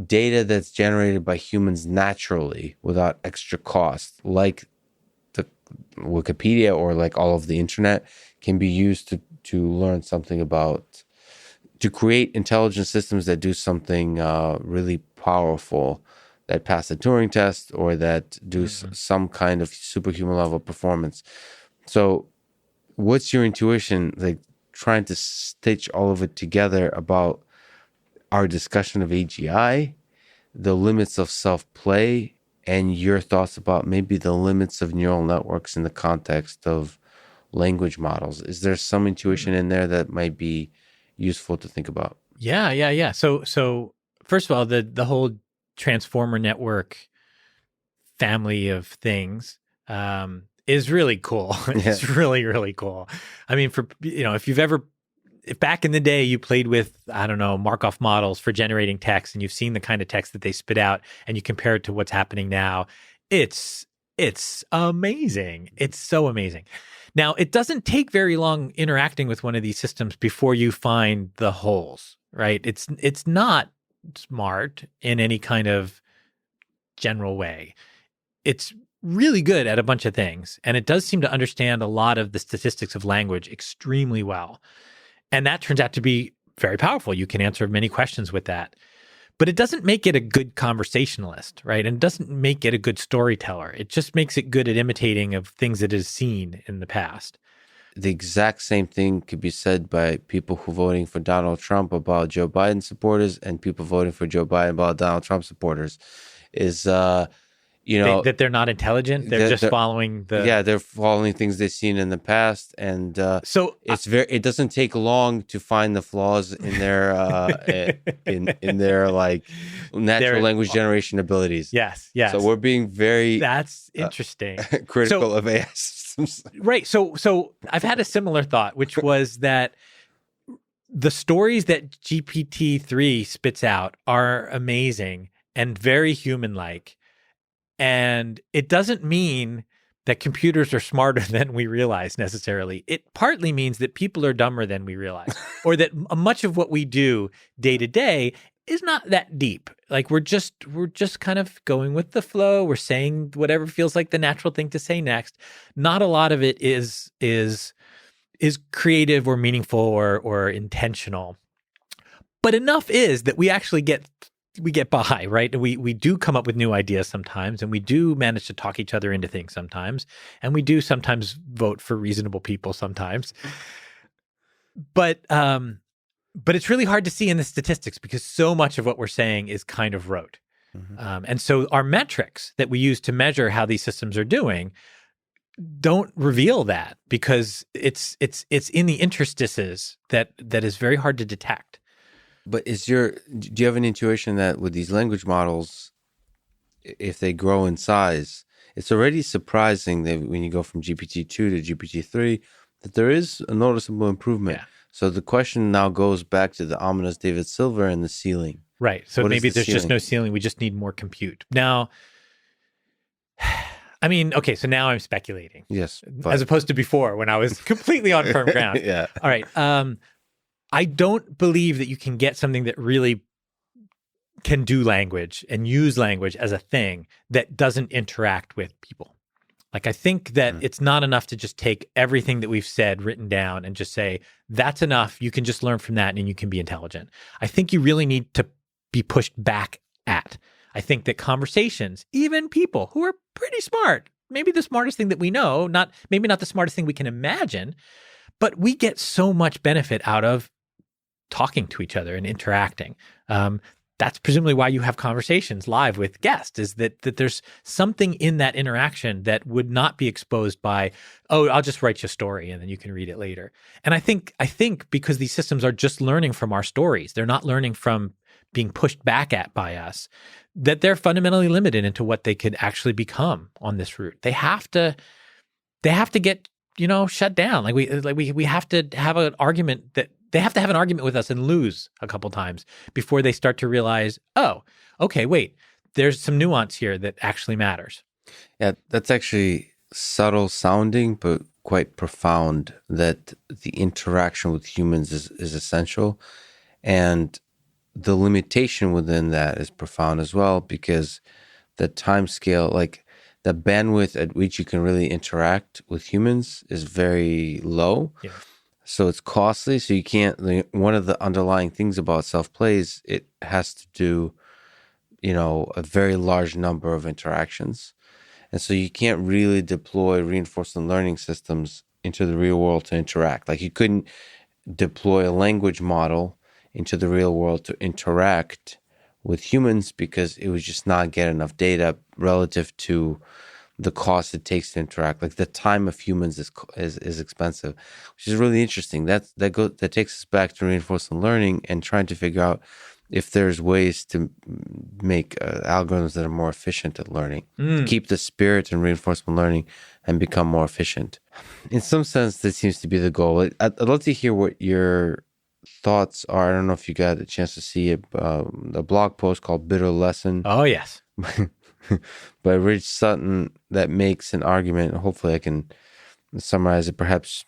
data that's generated by humans naturally without extra cost, like the Wikipedia or like all of the internet can be used to learn something about, to create intelligent systems that do something really powerful, that pass the Turing test or that do some kind of superhuman level performance. So what's your intuition, like trying to stitch all of it together about our discussion of AGI, the limits of self-play, and your thoughts about maybe the limits of neural networks in the context of language models? Is there some intuition in there that might be useful to think about? Yeah. So first of all, the whole transformer network family of things is really cool. It's really, really cool. I mean, if back in the day you played with, I don't know, Markov models for generating text and you've seen the kind of text that they spit out and you compare it to what's happening now, it's amazing. It's so amazing. Now, it doesn't take very long interacting with one of these systems before you find the holes, right? It's not smart in any kind of general way. It's really good at a bunch of things, and it does seem to understand a lot of the statistics of language extremely well. And that turns out to be very powerful. You can answer many questions with that. But it doesn't make it a good conversationalist, right? And it doesn't make it a good storyteller. It just makes it good at imitating of things it has seen in the past. The exact same thing could be said by people who voting for Donald Trump about Joe Biden supporters and people voting for Joe Biden about Donald Trump supporters. Is that they're not intelligent. They're just following they're following things they've seen in the past, and so it doesn't take long to find the flaws in their in their like natural language generation abilities. Yes. So we're being very that's interesting critical of AI systems. Right. So I've had a similar thought, which was that the stories that GPT-3 spits out are amazing and very human-like. And it doesn't mean that computers are smarter than we realize necessarily. It partly means that people are dumber than we realize, or that much of what we do day to day is not that deep. Like we're just kind of going with the flow. We're saying whatever feels like the natural thing to say next. Not a lot of it is creative or meaningful or intentional. But enough is that we actually get by, right? We do come up with new ideas sometimes, and we do manage to talk each other into things sometimes, and we do sometimes vote for reasonable people sometimes. But it's really hard to see in the statistics because so much of what we're saying is kind of rote. Mm-hmm. And so our metrics that we use to measure how these systems are doing don't reveal that because it's in the interstices that is very hard to detect. But do you have an intuition that with these language models, if they grow in size, it's already surprising that when you go from GPT-2 to GPT-3, that there is a noticeable improvement. Yeah. So the question now goes back to the ominous David Silver and the ceiling. Right. So maybe there's just no ceiling. We just need more compute. Now, I mean, okay, so now I'm speculating. Yes. As opposed to before when I was completely on firm ground. Yeah. All right. I don't believe that you can get something that really can do language and use language as a thing that doesn't interact with people. Like, I think that it's not enough to just take everything that we've said written down and just say, that's enough. You can just learn from that and you can be intelligent. I think you really need to be pushed back at. I think that conversations, even people who are pretty smart, maybe the smartest thing that we know, maybe not the smartest thing we can imagine, but we get so much benefit out of talking to each other and interacting. That's presumably why you have conversations live with guests, is that there's something in that interaction that would not be exposed by, oh, I'll just write you a story and then you can read it later. And I think because these systems are just learning from our stories, they're not learning from being pushed back at by us, that they're fundamentally limited into what they could actually become on this route. They have to get, shut down. Like we have to have an argument that they have to have an argument with us and lose a couple times before they start to realize, oh, okay, wait, there's some nuance here that actually matters. Yeah, that's actually subtle sounding, but quite profound, that the interaction with humans is essential. And the limitation within that is profound as well, because the time scale, like the bandwidth at which you can really interact with humans is very low. Yeah. So it's costly. So you can't, one of the underlying things about self-play is it has to do, a very large number of interactions. And so you can't really deploy reinforcement learning systems into the real world to interact. Like you couldn't deploy a language model into the real world to interact with humans because it would just not get enough data relative to the cost it takes to interact. Like the time of humans is expensive, which is really interesting. That takes us back to reinforcement learning and trying to figure out if there's ways to make algorithms that are more efficient at learning, to keep the spirit in reinforcement learning and become more efficient. In some sense, that seems to be the goal. I'd love to hear what your thoughts are. I don't know if you got a chance to see a blog post called Bitter Lesson. Oh, yes. by Rich Sutton that makes an argument. Hopefully I can summarize it. Perhaps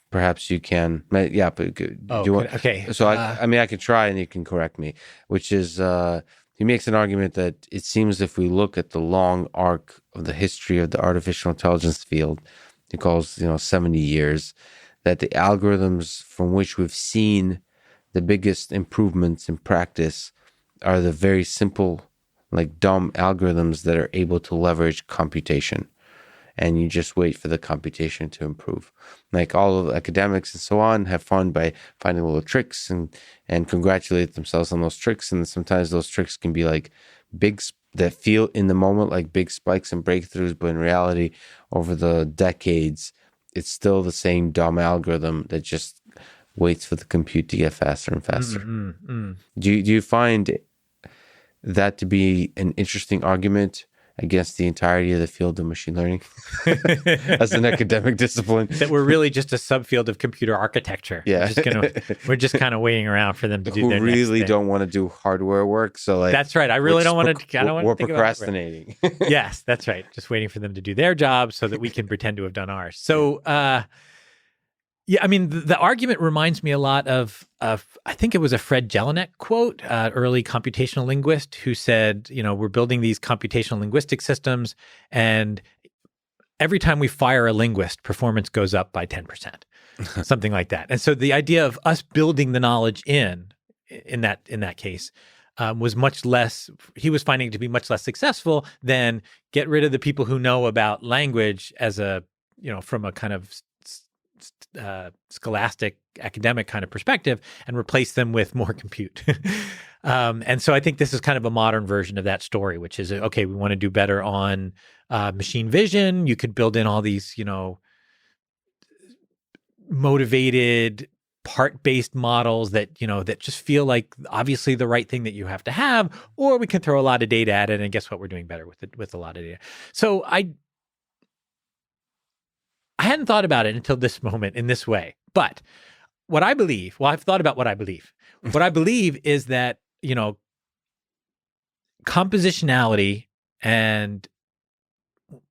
you can. Yeah, but do you want, okay. So I can try and you can correct me, which is he makes an argument that it seems if we look at the long arc of the history of the artificial intelligence field, he calls 70 years, that the algorithms from which we've seen the biggest improvements in practice are the very simple, like dumb algorithms that are able to leverage computation. And you just wait for the computation to improve. Like all of the academics and so on have fun by finding little tricks and congratulate themselves on those tricks. And sometimes those tricks can be like that feel in the moment like big spikes and breakthroughs, but in reality, over the decades, it's still the same dumb algorithm that just waits for the compute to get faster and faster. Do you find that to be an interesting argument against the entirety of the field of machine learning as an academic discipline? That we're really just a subfield of computer architecture. Yeah. We're just kind of waiting around for them to do their next really thing. Don't want to do hardware work. So like, that's right. I really don't want to. We're procrastinating. Yes, that's right. Just waiting for them to do their job so that we can pretend to have done ours. So, yeah, I mean, the argument reminds me a lot of I think it was a Fred Jelinek quote, early computational linguist, who said, we're building these computational linguistic systems, and every time we fire a linguist, performance goes up by 10%, something like that. And so the idea of us building the knowledge in that case was much less. He was finding it to be much less successful than get rid of the people who know about language as from a kind of scholastic academic kind of perspective and replace them with more compute. And so I think this is kind of a modern version of that story, which is, okay, we want to do better on machine vision. You could build in all these, motivated part-based models that, that just feel like obviously the right thing that you have to have, or we can throw a lot of data at it. And guess what? We're doing better with a lot of data. So I hadn't thought about it until this moment in this way. But what I believe, I've thought about what I believe. What I believe is that, compositionality and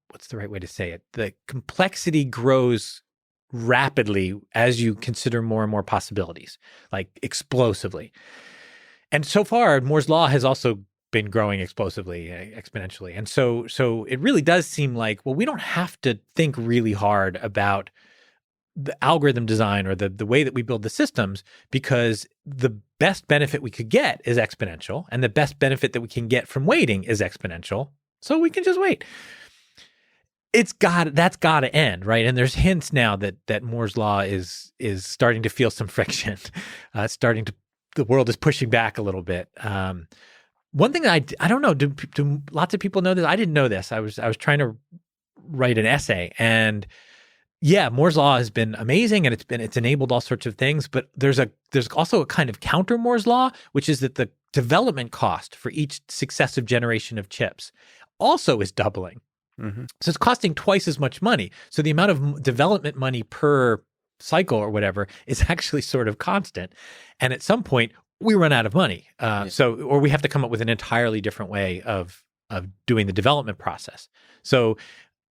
what's the right way to say it? The complexity grows rapidly as you consider more and more possibilities, like explosively. And so far, Moore's law has also been growing explosively, exponentially. And so it really does seem like, well, we don't have to think really hard about the algorithm design or the way that we build the systems, because the best benefit we could get is exponential, and the best benefit that we can get from waiting is exponential. So we can just wait. That's got to end, right? And there's hints now that Moore's law is starting to feel some friction. The world is pushing back a little bit. One thing that I don't know, do lots of people know this? I didn't know this. I was trying to write an essay, and yeah, Moore's law has been amazing, and it's enabled all sorts of things. But there's also a kind of counter Moore's law, which is that the development cost for each successive generation of chips also is doubling. Mm-hmm. So it's costing twice as much money. So the amount of development money per cycle or whatever is actually sort of constant. And at some point, we run out of money. Or we have to come up with an entirely different way of doing the development process. So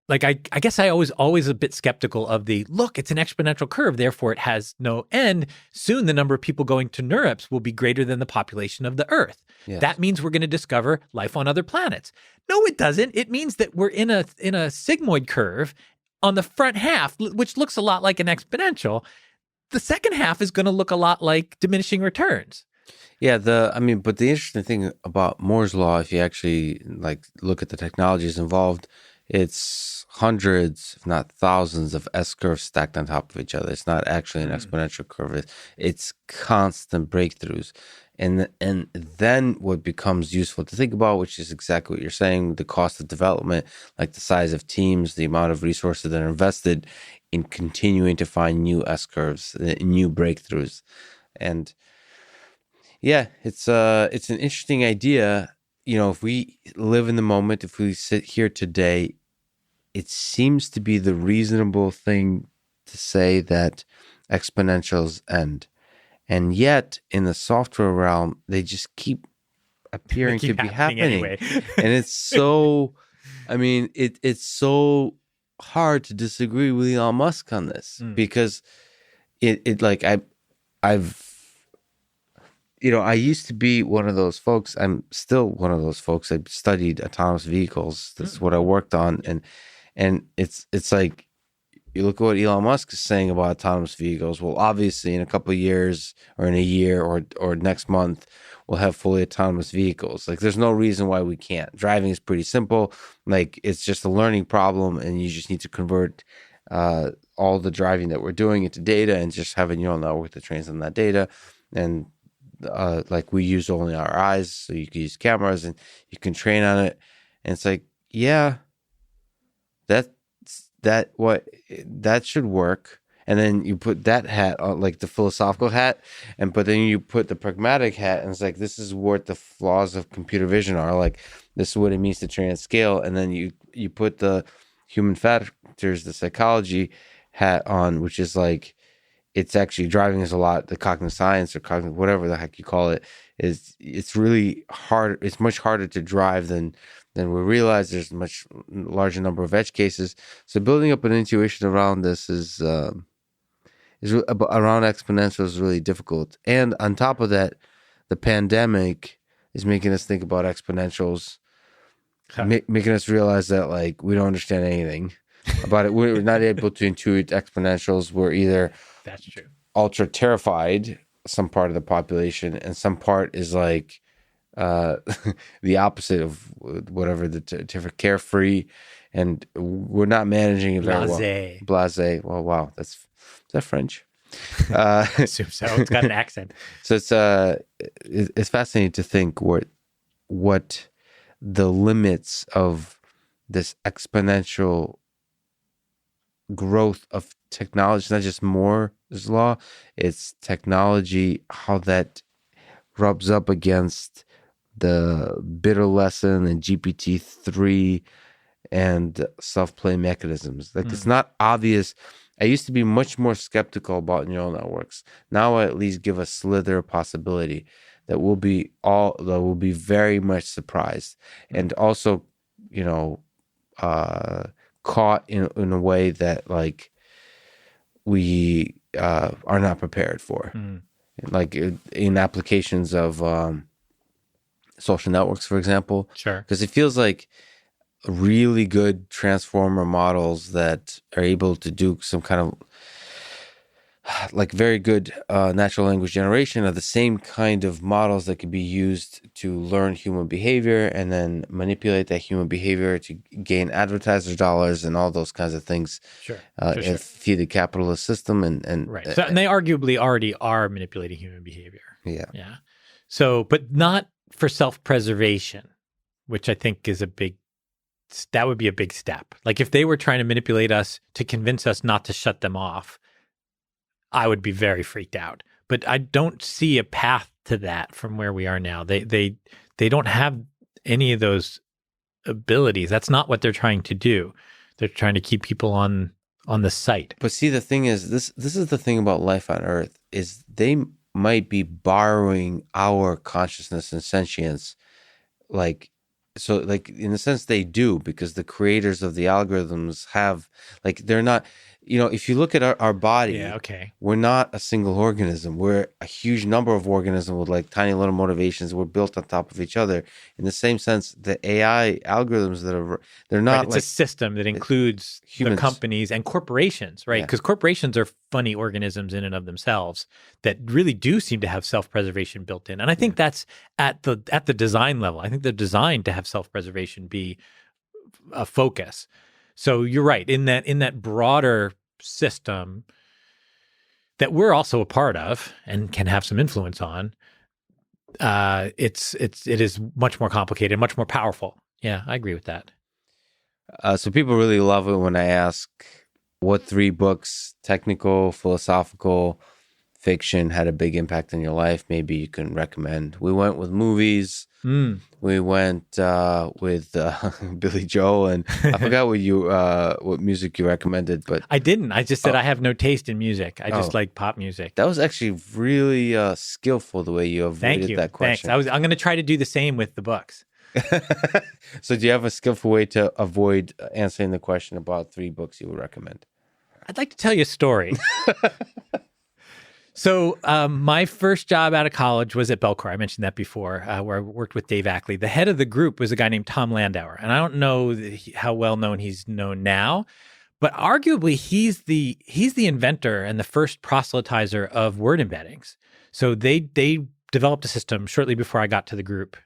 I guess I was always a bit skeptical of look, it's an exponential curve, therefore it has no end. Soon the number of people going to NeurIPS will be greater than the population of the Earth. Yes. That means we're going to discover life on other planets. No, it doesn't. It means that we're in a sigmoid curve on the front half, which looks a lot like an exponential. The second half is going to look a lot like diminishing returns. Yeah, but the interesting thing about Moore's law, if you actually look at the technologies involved, it's hundreds, if not thousands, of S curves stacked on top of each other. It's not actually an exponential curve. It's constant breakthroughs. And then what becomes useful to think about, which is exactly what you're saying, the cost of development, like the size of teams, the amount of resources that are invested in continuing to find new S curves, new breakthroughs. And yeah, it's an interesting idea. If we live in the moment, if we sit here today, it seems to be the reasonable thing to say that exponentials end. And yet, in the software realm, they just keep appearing to be happening. Anyway. And it's so, it's so hard to disagree with Elon Musk on this because I used to be one of those folks. I'm still one of those folks. I studied autonomous vehicles. That's what I worked on. And it's like, you look at what Elon Musk is saying about autonomous vehicles. Well, obviously in a couple of years or in a year or next month, we'll have fully autonomous vehicles. Like there's no reason why we can't. Driving is pretty simple. Like it's just a learning problem and you just need to convert all the driving that we're doing into data and just have a neural network that trains on that data. And we use only our eyes, so you can use cameras and you can train on it. And it's like, yeah, that should work. And then you put that hat on, like the philosophical hat, but then you put the pragmatic hat, and it's like, this is what the flaws of computer vision are. Like, this is what it means to train at scale. And then you put the human factors, the psychology hat on, which is like, it's actually driving us a lot. The cognitive science or cognitive, whatever the heck you call it, it's really hard. It's much harder to drive than we realize. There's a much larger number of edge cases. So building up an intuition around this is around exponentials is really difficult. And on top of that, the pandemic is making us think about exponentials, making us realize that we don't understand anything about it. We're not able to intuit exponentials. We're either that's true, ultra terrified, some part of the population, and some part is the opposite of whatever carefree, and we're not managing it very well. Blasé. Well, wow, is that French? I assume so. It's got an accent. So it's fascinating to think what the limits of this exponential growth of technology. It's not just Moore's law, it's technology, how that rubs up against the bitter lesson and GPT-3 and self-play mechanisms. It's not obvious. I used to be much more skeptical about neural networks. Now I at least give a slither of possibility that we'll be very much surprised and also, caught in a way that we are not prepared for. Like in applications of social networks, for example. Sure. Because it feels like really good transformer models that are able to do some kind of very good natural language generation are the same kind of models that could be used to learn human behavior and then manipulate that human behavior to gain advertiser dollars and all those kinds of things. Sure. And feed the capitalist system and right. So, and they arguably already are manipulating human behavior. Yeah. Yeah. So, but not for self-preservation, which I think is that would be a big step. Like if they were trying to manipulate us to convince us not to shut them off, I would be very freaked out. But I don't see a path to that from where we are now. They don't have any of those abilities. That's not what they're trying to do. They're trying to keep people on the site. But see, the thing is, this is the thing about life on Earth, is they might be borrowing our consciousness and sentience, So, like, in a sense, they do, because the creators of the algorithms have, like, they're not, if you look at our Yeah, body, okay. we're not a single organism. We're a huge number of organisms with like tiny little motivations. We're built on top of each other. In the same sense, the AI algorithms they're Right, not it's a like system that includes the humans. companies and corporations, right? Yeah. Because corporations are funny organisms in and of themselves that really do seem to have self-preservation built in. And I think that's at the design level. I think they're designed to have self-preservation be a focus. So you're right, in that broader system that we're also a part of and can have some influence on, it is much more complicated, much more powerful. Yeah, I agree with that. So people really love it when I ask what 3 books, technical, philosophical, fiction, had a big impact on your life. Maybe you can recommend. We went with movies. We went with Billy Joel, and I forgot what music you recommended, but I didn't. I just said I have no taste in music. I just like pop music. That was actually really skillful the way you avoided that question. Thanks. I'm going to try to do the same with the books. So do you have a skillful way to avoid answering the question about 3 books you would recommend? I'd like to tell you a story. So my first job out of college was at Belcor. I mentioned that before, where I worked with Dave Ackley. The head of the group was a guy named Tom Landauer. And I don't know how well known he's known now, but arguably he's the inventor and the first proselytizer of word embeddings. So they developed a system shortly before I got to the group.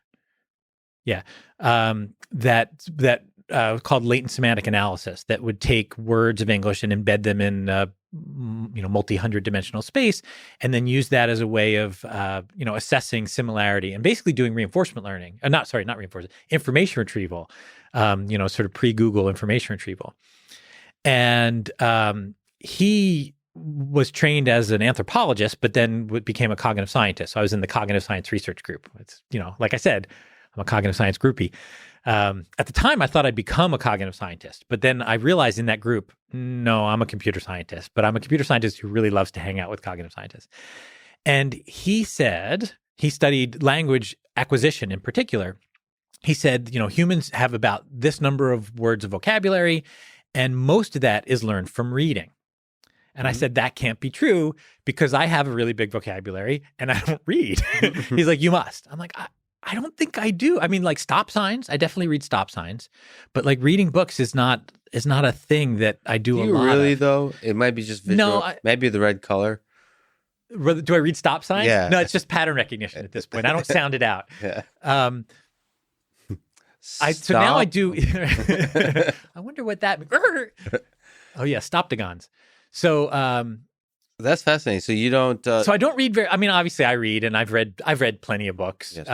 Yeah. That called latent semantic analysis, that would take words of English and embed them in multi-hundred dimensional space, and then use that as a way of assessing similarity and basically doing reinforcement learning. Not reinforcement, information retrieval. Sort of pre-Google information retrieval. And he was trained as an anthropologist, but then became a cognitive scientist. So I was in the cognitive science research group. It's, like I said, I'm a cognitive science groupie. At the time, I thought I'd become a cognitive scientist, but then I realized in that group, no, I'm a computer scientist, but I'm a computer scientist who really loves to hang out with cognitive scientists. And he said, he studied language acquisition in particular. He said, humans have about this number of words of vocabulary, and most of that is learned from reading. And I said, that can't be true because I have a really big vocabulary and I don't read. He's like, you must. I'm like, I don't think I do. I mean, like stop signs, I definitely read stop signs, but like reading books is not a thing that I do a lot. Really though? It might be just visual. No, maybe the red color. Do I read stop signs? Yeah. No, it's just pattern recognition at this point. I don't sound it out. Yeah. So now I do. I wonder what that. Oh yeah, stoptagons. So that's fascinating. So you don't. So I don't read very. I mean, obviously, I read, and I've read plenty of books. Yes.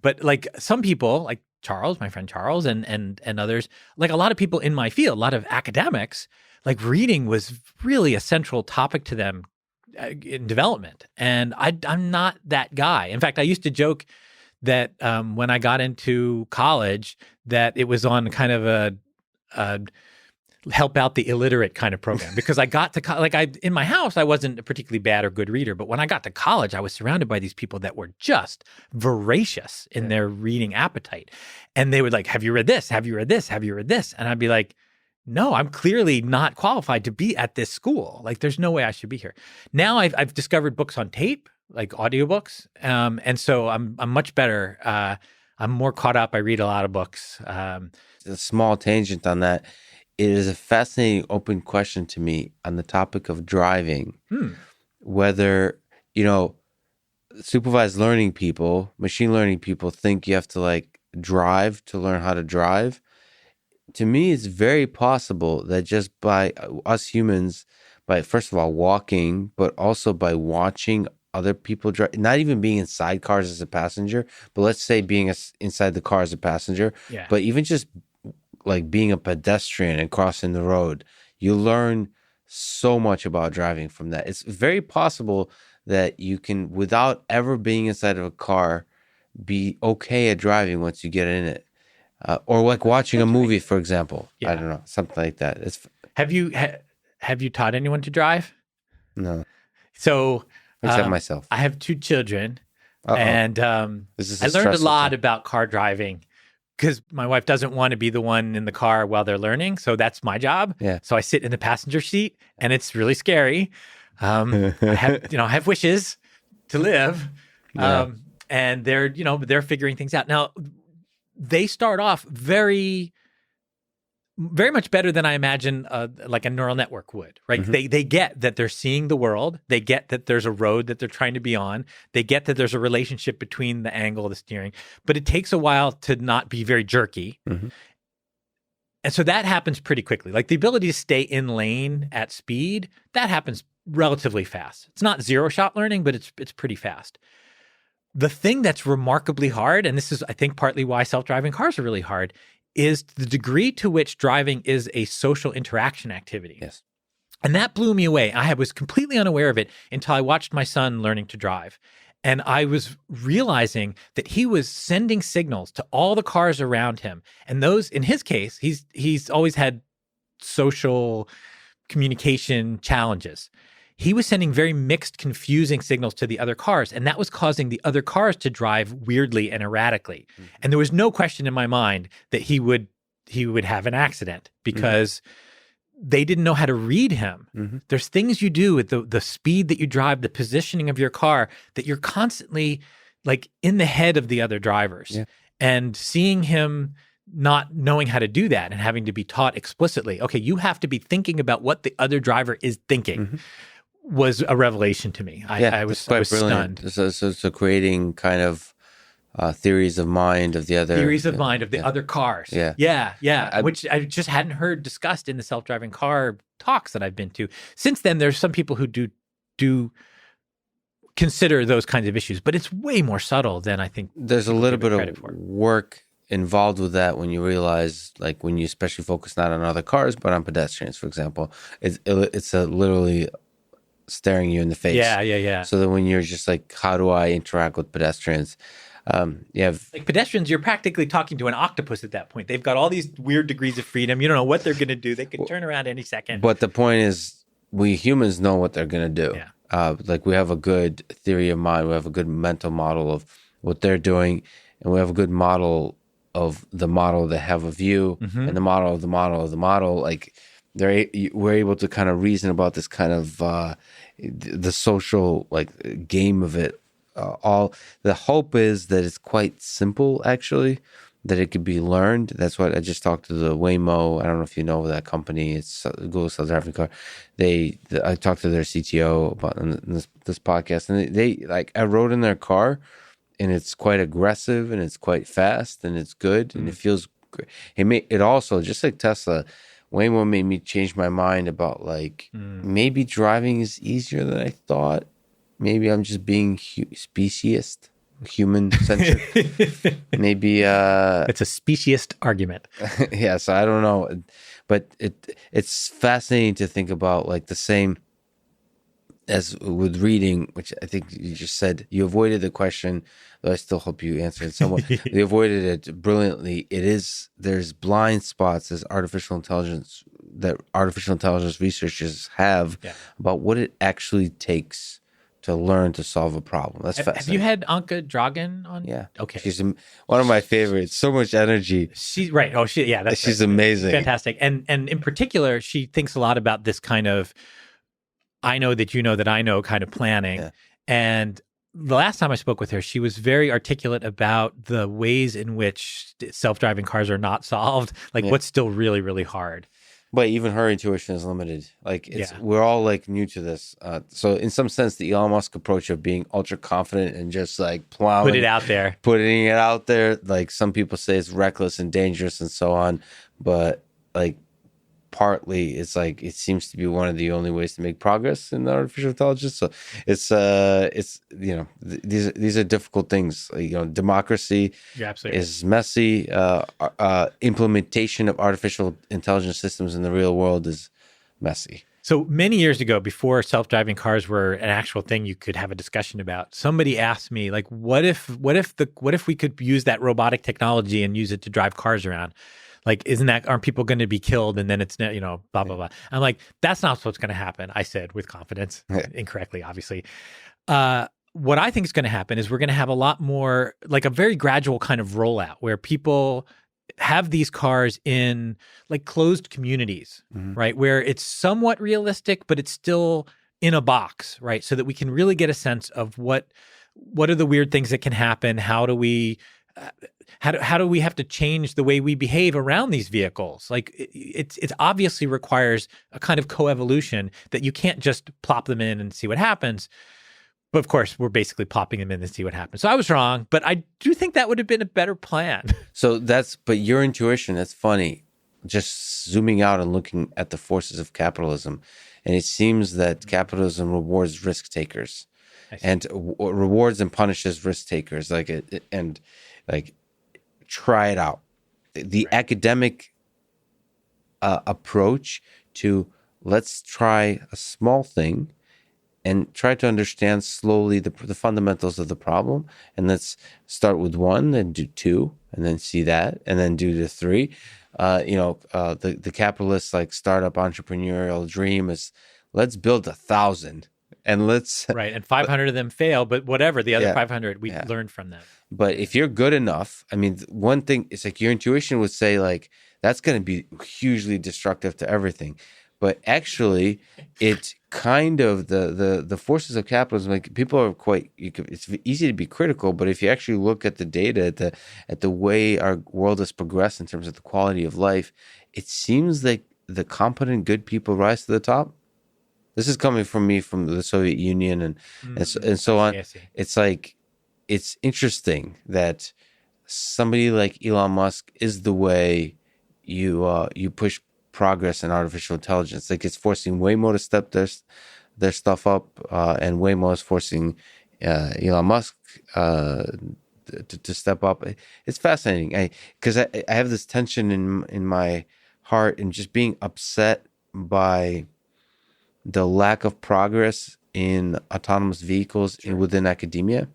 But like some people, like Charles, my friend Charles, and others, like a lot of people in my field, a lot of academics, like reading was really a central topic to them in development, and I'm not that guy. In fact, I used to joke that when I got into college, that it was on kind of a help out the illiterate kind of program, because I got to in my house, I wasn't a particularly bad or good reader, but when I got to college, I was surrounded by these people that were just voracious in their reading appetite. And they would like, have you read this? Have you read this? Have you read this? And I'd be like, no, I'm clearly not qualified to be at this school. Like, there's no way I should be here. Now I've discovered books on tape, like audiobooks. And so I'm much better. I'm more caught up. I read a lot of books. A small tangent on that. It is a fascinating open question to me on the topic of driving. Whether, supervised learning people, machine learning people think you have to like drive to learn how to drive. To me, it's very possible that just by us humans, by first of all walking, but also by watching other people drive, not even being inside cars as a passenger, but let's say being inside the car as a passenger, but even just like being a pedestrian and crossing the road, you learn so much about driving from that. It's very possible that you can, without ever being inside of a car, be okay at driving once you get in it. Or like watching a movie, for example. I don't know, something like that. Have you taught anyone to drive? No. So except myself. I have 2 children, and I learned a lot about car driving because my wife doesn't want to be the one in the car while they're learning. So that's my job. Yeah. So I sit in the passenger seat, and it's really scary. I have wishes to live. Yeah. And they're figuring things out. Now, they start off very much better than I imagine like a neural network would, right? Mm-hmm. They get that they're seeing the world. They get that there's a road that they're trying to be on. They get that there's a relationship between the angle of the steering. But it takes a while to not be very jerky. Mm-hmm. And so that happens pretty quickly. Like the ability to stay in lane at speed, that happens relatively fast. It's not zero-shot learning, but it's pretty fast. The thing that's remarkably hard, and this is, I think, partly why self-driving cars are really hard, is the degree to which driving is a social interaction activity. Yes. And that blew me away. I was completely unaware of it until I watched my son learning to drive. And I was realizing that he was sending signals to all the cars around him. And those, in his case, he's always had social communication challenges. He was sending very mixed, confusing signals to the other cars, and that was causing the other cars to drive weirdly and erratically. Mm-hmm. And there was no question in my mind that he would have an accident because they didn't know how to read him. Mm-hmm. There's things you do with the speed that you drive, the positioning of your car, that you're constantly like in the head of the other drivers. Yeah. And seeing him not knowing how to do that and having to be taught explicitly, okay, you have to be thinking about what the other driver is thinking. Was a revelation to me. I was stunned. So creating kind of theories of mind of the other... other cars. Yeah. Which I just hadn't heard discussed in the self-driving car talks that I've been to. Since then, there's some people who do consider those kinds of issues, but it's way more subtle than I think. There's a little bit of work involved with that when you realize, like when you especially focus not on other cars, but on pedestrians, for example. It's literally... staring you in the face. Yeah. So that when you're just like, how do I interact with pedestrians? You have like pedestrians, you're practically talking to an octopus at that point. They've got all these weird degrees of freedom. You don't know what they're going to do. They can turn around any second. But the point is, we humans know what they're going to do. Yeah. Like we have a good theory of mind. We have a good mental model of what they're doing. And we have a good model of the model they have of you and the model of the model of the model. Like, we're able to kind of reason about this kind of the social like game of it. All the hope is that it's quite simple, actually, that it could be learned. That's what I just talked to the Waymo. I don't know if you know that company. It's Google self-driving car. I talked to their CTO about this podcast, and they like I rode in their car, and it's quite aggressive and it's quite fast and it's good and it feels great. It also just like Tesla. Waymo made me change my mind about like maybe driving is easier than I thought. Maybe I'm just being speciesist, human-centric. Maybe it's a speciesist argument. Yeah, so I don't know, but it's fascinating to think about like the same as with reading, which I think you just said. You avoided the question, though I still hope you answered it somewhat. You avoided it brilliantly. There's blind spots as artificial intelligence researchers have about what it actually takes to learn to solve a problem. That's fascinating. Have you had Anka Dragan on? Yeah. Okay. She's one of my favorites. So much energy. She's right. Oh, she's amazing. Fantastic. And in particular, she thinks a lot about this kind of I know that you know that I know kind of planning. Yeah. And the last time I spoke with her, she was very articulate about the ways in which self-driving cars are not solved, like what's still really, really hard. But even her intuition is limited. Like we're all like new to this. So in some sense, the Elon Musk approach of being ultra confident and just like plowing, putting it out there. Like some people say it's reckless and dangerous and so on. But like partly it's like it seems to be one of the only ways to make progress in artificial intelligence. So it's these are difficult things. Democracy is messy. Implementation of artificial intelligence systems in the real world is messy. So many years ago, before self-driving cars were an actual thing you could have a discussion about, somebody asked me, like, what if we could use that robotic technology and use it to drive cars around? Like, aren't people going to be killed? And then it's, blah, blah, blah. I'm like, that's not what's going to happen. I said with confidence, incorrectly, obviously. What I think is going to happen is we're going to have a lot more, like a very gradual kind of rollout where people have these cars in like closed communities, right? Where it's somewhat realistic, but it's still in a box, right? So that we can really get a sense of what are the weird things that can happen? How do we how do we have to change the way we behave around these vehicles? Like it obviously requires a kind of coevolution that you can't just plop them in and see what happens. But of course, we're basically plopping them in and see what happens. So I was wrong, but I do think that would have been a better plan. So but your intuition, that's funny. Just zooming out and looking at the forces of capitalism. And it seems that capitalism rewards risk takers and rewards and punishes risk takers. Try it out. The academic approach to let's try a small thing and try to understand slowly the fundamentals of the problem. And let's start with 1, then do 2, and then see that, and then do the 3. The capitalist like startup entrepreneurial dream is let's build 1,000 and let's right. And 500 of them fail, but whatever, the other 500 we learned from them. But if you're good enough, I mean, one thing is like your intuition would say like that's going to be hugely destructive to everything. But actually, it kind of the forces of capitalism. Like people are it's easy to be critical, but if you actually look at the data, at the way our world has progressed in terms of the quality of life, it seems like the competent, good people rise to the top. This is coming from me from the Soviet Union and so on. I see. It's like it's interesting that somebody like Elon Musk is the way you push progress in artificial intelligence. Like it's forcing Waymo to step their stuff up, and Waymo is forcing Elon Musk to step up. It's fascinating because I have this tension in my heart and just being upset by the lack of progress in autonomous vehicles within academia.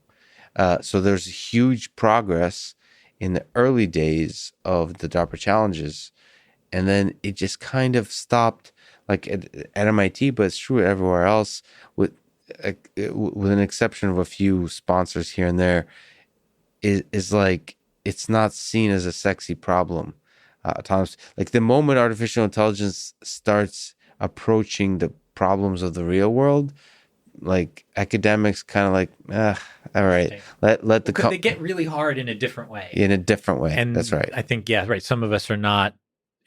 So there's huge progress in the early days of the DARPA challenges. And then it just kind of stopped, like at MIT, but it's true everywhere else, with an exception of a few sponsors here and there. Is like it's not seen as a sexy problem. Autonomous, like the moment artificial intelligence starts approaching the problems of the real world, like academics kind of like, all right, let the they get really hard in a different way. And that's right. I think right. Some of us are not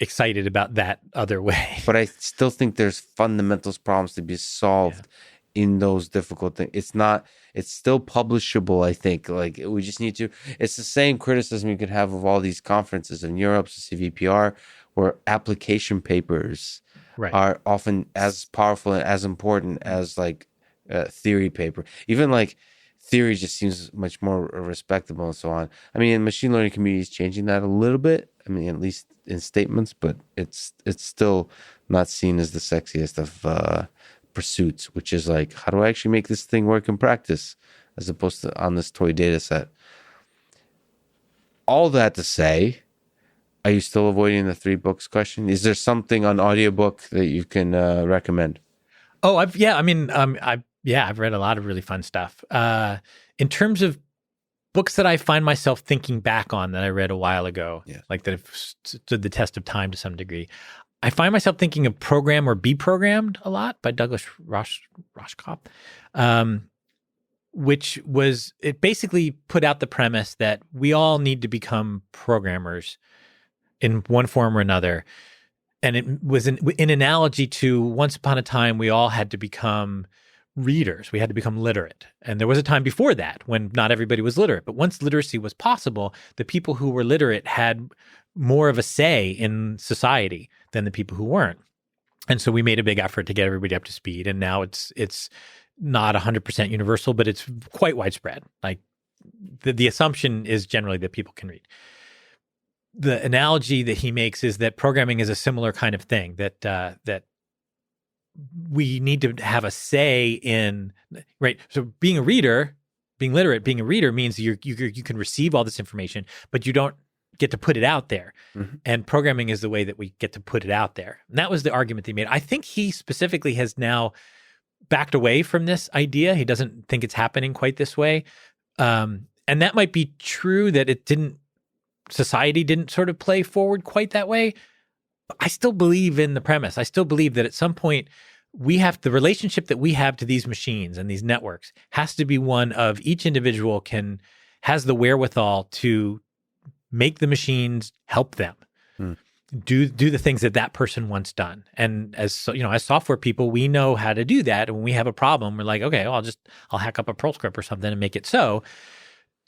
excited about that other way. But I still think there's fundamental problems to be solved in those difficult things. It's still publishable, I think. Like we just need to, it's the same criticism you could have of all these conferences in Europe, CVPR, where application papers are often as powerful and as important as like theory paper. Even like theory just seems much more respectable and so on. I mean, the machine learning community is changing that a little bit. I mean, at least in statements, but it's still not seen as the sexiest of pursuits, which is like, how do I actually make this thing work in practice as opposed to on this toy data set? All that to say, are you still avoiding the 3 books question? Is there something on audiobook that you can recommend? Oh, I've read a lot of really fun stuff. In terms of books that I find myself thinking back on that I read a while ago, like that have stood the test of time to some degree, I find myself thinking of Program or Be Programmed a lot by Douglas Rushkoff, which was, it basically put out the premise that we all need to become programmers in one form or another. And it was in analogy to once upon a time, we all had to become readers. We had to become literate. And there was a time before that when not everybody was literate. But once literacy was possible, the people who were literate had more of a say in society than the people who weren't. And so we made a big effort to get everybody up to speed. And now it's not 100% universal, but it's quite widespread. Like the assumption is generally that people can read. The analogy that he makes is that programming is a similar kind of thing, that we need to have a say in, right? So being a reader, being literate, being a reader means you can receive all this information, but you don't get to put it out there. Mm-hmm. And programming is the way that we get to put it out there. And that was the argument they made. I think he specifically has now backed away from this idea. He doesn't think it's happening quite this way. And that might be true, that it didn't society didn't sort of play forward quite that way. But I still believe in the premise. I still believe that at some point the relationship that we have to these machines and these networks has to be one of each individual has the wherewithal to make the machines help them do the things that person wants done. And as software people, we know how to do that. And when we have a problem, we're like, okay, well, I'll hack up a Perl script or something and make it so.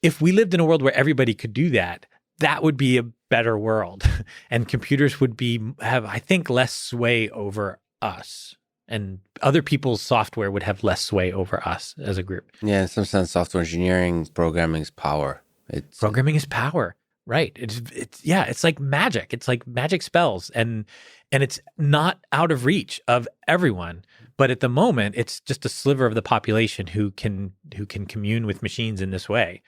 If we lived in a world where everybody could do that, that would be a better world. And computers would have, I think, less sway over us. And other people's software would have less sway over us as a group. Yeah, in some sense, software engineering, programming is power. Programming is power, right? It's like magic. It's like magic spells, and it's not out of reach of everyone. But at the moment, it's just a sliver of the population who can commune with machines in this way.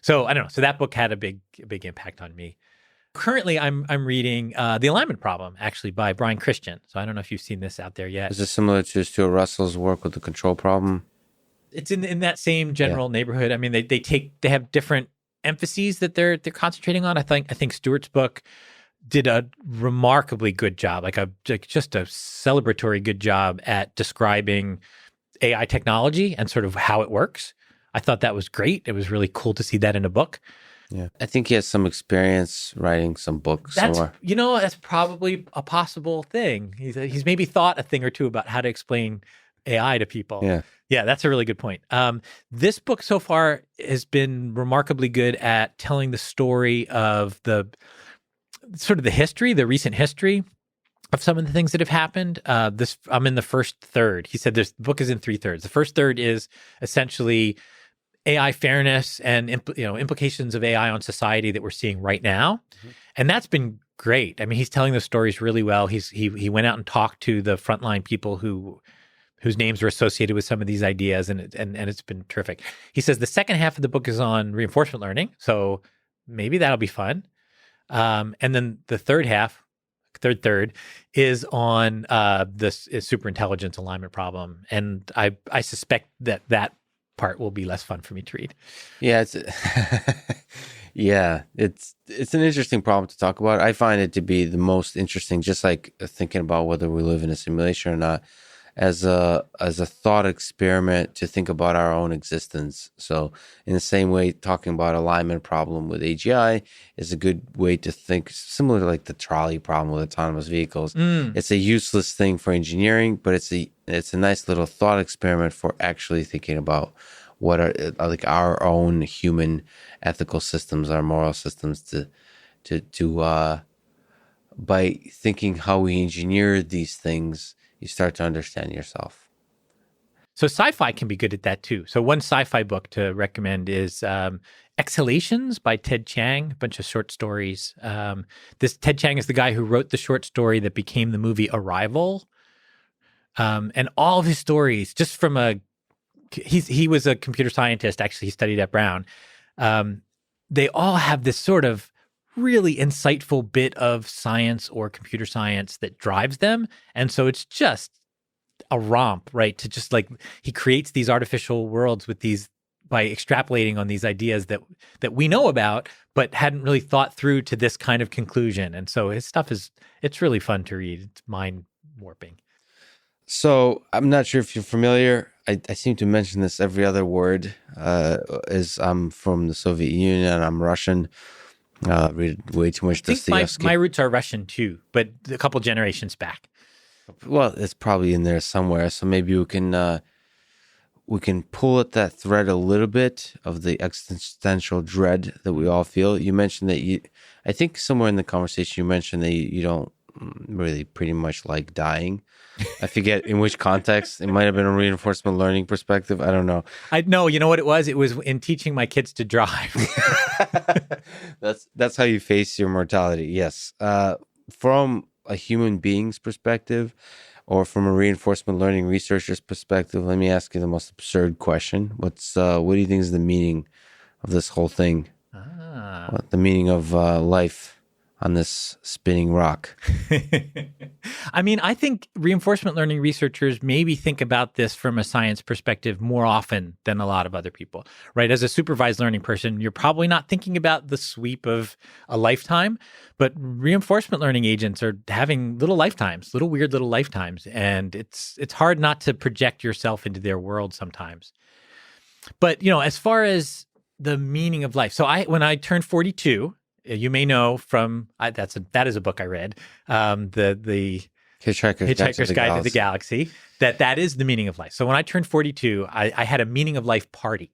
So I don't know. So that book had a big impact on me. Currently, I'm reading The Alignment Problem, actually, by Brian Christian. So I don't know if you've seen this out there yet. Is this similar to Stuart Russell's work with the control problem? It's in that same general neighborhood. I mean, they have different emphases that they're concentrating on. I think Stuart's book did a remarkably good job, just a celebratory good job at describing AI technology and sort of how it works. I thought that was great. It was really cool to see that in a book. Yeah, I think he has some experience writing some books somewhere. That's probably a possible thing. He's maybe thought a thing or two about how to explain AI to people. Yeah, that's a really good point. This book so far has been remarkably good at telling the story of the recent history of some of the things that have happened. I'm in the first third. He said the book is in 3/3. The first third is essentially AI fairness and implications of AI on society that we're seeing right now. Mm-hmm. And that's been great. I mean, he's telling those stories really well. He went out and talked to the frontline people whose names are associated with some of these ideas, and it's been terrific. He says the second half of the book is on reinforcement learning, so maybe that'll be fun. And then the third is on this superintelligence alignment problem, and I suspect that part will be less fun for me to read. Yeah, it's an interesting problem to talk about. I find it to be the most interesting, just like thinking about whether we live in a simulation or not, as a thought experiment to think about our own existence. So in the same way, talking about alignment problem with AGI is a good way to think, similar to like the trolley problem with autonomous vehicles. It's a useless thing for engineering, but it's a nice little thought experiment for actually thinking about what are like our own human ethical systems, our moral systems to by thinking how we engineer these things, you start to understand yourself. So sci-fi can be good at that too. So one sci-fi book to recommend is Exhalations by Ted Chiang, a bunch of short stories. This Ted Chiang is the guy who wrote the short story that became the movie Arrival. And all of his stories, just from he was a computer scientist, actually, he studied at Brown. They all have this sort of really insightful bit of science or computer science that drives them. And so it's just a romp, right? To just like, he creates these artificial worlds by extrapolating on these ideas that we know about, but hadn't really thought through to this kind of conclusion. And so his stuff it's really fun to read. It's mind warping. So I'm not sure if you're familiar. I seem to mention this every other word. I'm from the Soviet Union and I'm Russian. Read way too much Dostoevsky. My roots are Russian too, but a couple generations back. Well, it's probably in there somewhere. So maybe we can pull at that thread a little bit of the existential dread that we all feel. You mentioned that I think somewhere in the conversation you mentioned that you don't really pretty much like dying. I forget in which context. It might have been a reinforcement learning perspective. I don't know. You know what it was? It was in teaching my kids to drive. That's how you face your mortality. Yes. From a human being's perspective or from a reinforcement learning researcher's perspective, let me ask you the most absurd question. What do you think is the meaning of this whole thing? What the meaning of life? on this spinning rock. I mean, I think reinforcement learning researchers maybe think about this from a science perspective more often than a lot of other people, right? As a supervised learning person, you're probably not thinking about the sweep of a lifetime, but reinforcement learning agents are having little lifetimes, little weird little lifetimes, and it's hard not to project yourself into their world sometimes. But, as far as the meaning of life, so when I turned 42, you may know from that is a book I read, the Hitchhiker's Guide to the Galaxy, that is the meaning of life. So when I turned 42, I had a meaning of life party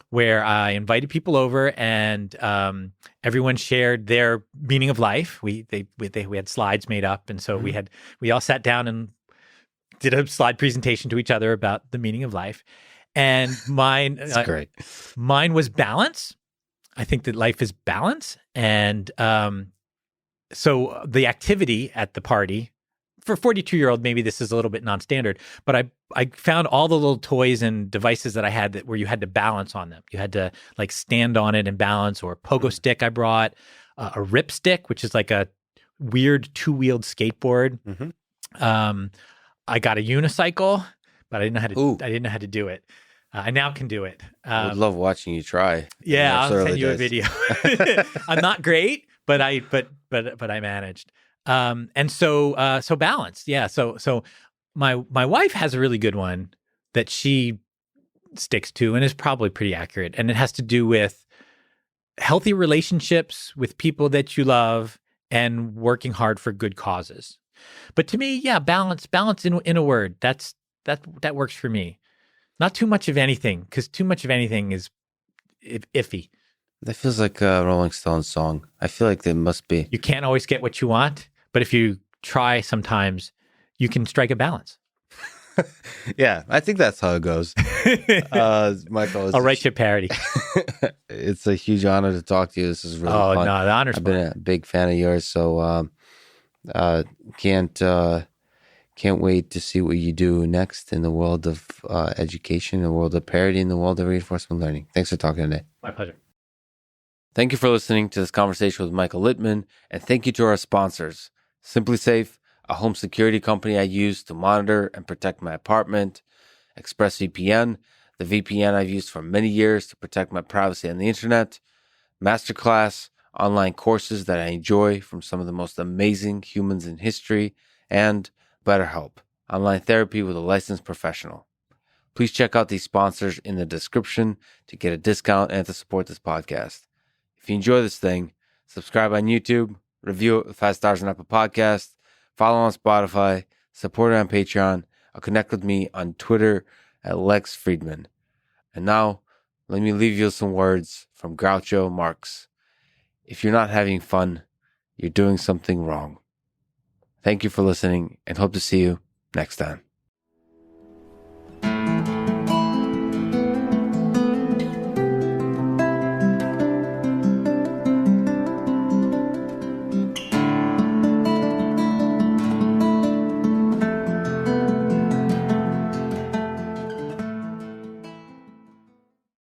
where I invited people over and everyone shared their meaning of life. We had slides made up, and so we all sat down and did a slide presentation to each other about the meaning of life. And mine was balance. I think that life is balance. And so the activity at the party, for a 42-year-old, maybe this is a little bit non-standard, but I found all the little toys and devices that I had where you had to balance on them. You had to like stand on it and balance, or a pogo stick I brought, a rip stick, which is like a weird two-wheeled skateboard. I got a unicycle, but I didn't know how to do it. I now can do it. I would love watching you try. Yeah, I'll send you a video. I'm not great, but I managed. And so balanced. Yeah. So my wife has a really good one that she sticks to and is probably pretty accurate. And it has to do with healthy relationships with people that you love and working hard for good causes. But to me, yeah, balance in a word, that works for me. Not too much of anything, because too much of anything is iffy. That feels like a Rolling Stones song. I feel like there must be. You can't always get what you want, but if you try sometimes, you can strike a balance. Yeah, I think that's how it goes. Michael, I'll write you a parody. It's a huge honor to talk to you. This is really fun. Oh, no, the honor's I've been a big fan of yours, so can't wait to see what you do next in the world of education, the world of parody, and the world of reinforcement learning. Thanks for talking today. My pleasure. Thank you for listening to this conversation with Michael Littman, and thank you to our sponsors, SimpliSafe, a home security company I use to monitor and protect my apartment, ExpressVPN, the VPN I've used for many years to protect my privacy on the internet, Masterclass, online courses that I enjoy from some of the most amazing humans in history, and BetterHelp, online therapy with a licensed professional. Please check out these sponsors in the description to get a discount and to support this podcast. If you enjoy this thing, subscribe on YouTube, review it with 5 stars on Apple Podcasts, follow on Spotify, support it on Patreon, or connect with me on Twitter at Lex Friedman. And now, let me leave you with some words from Groucho Marx. If you're not having fun, you're doing something wrong. Thank you for listening and hope to see you next time.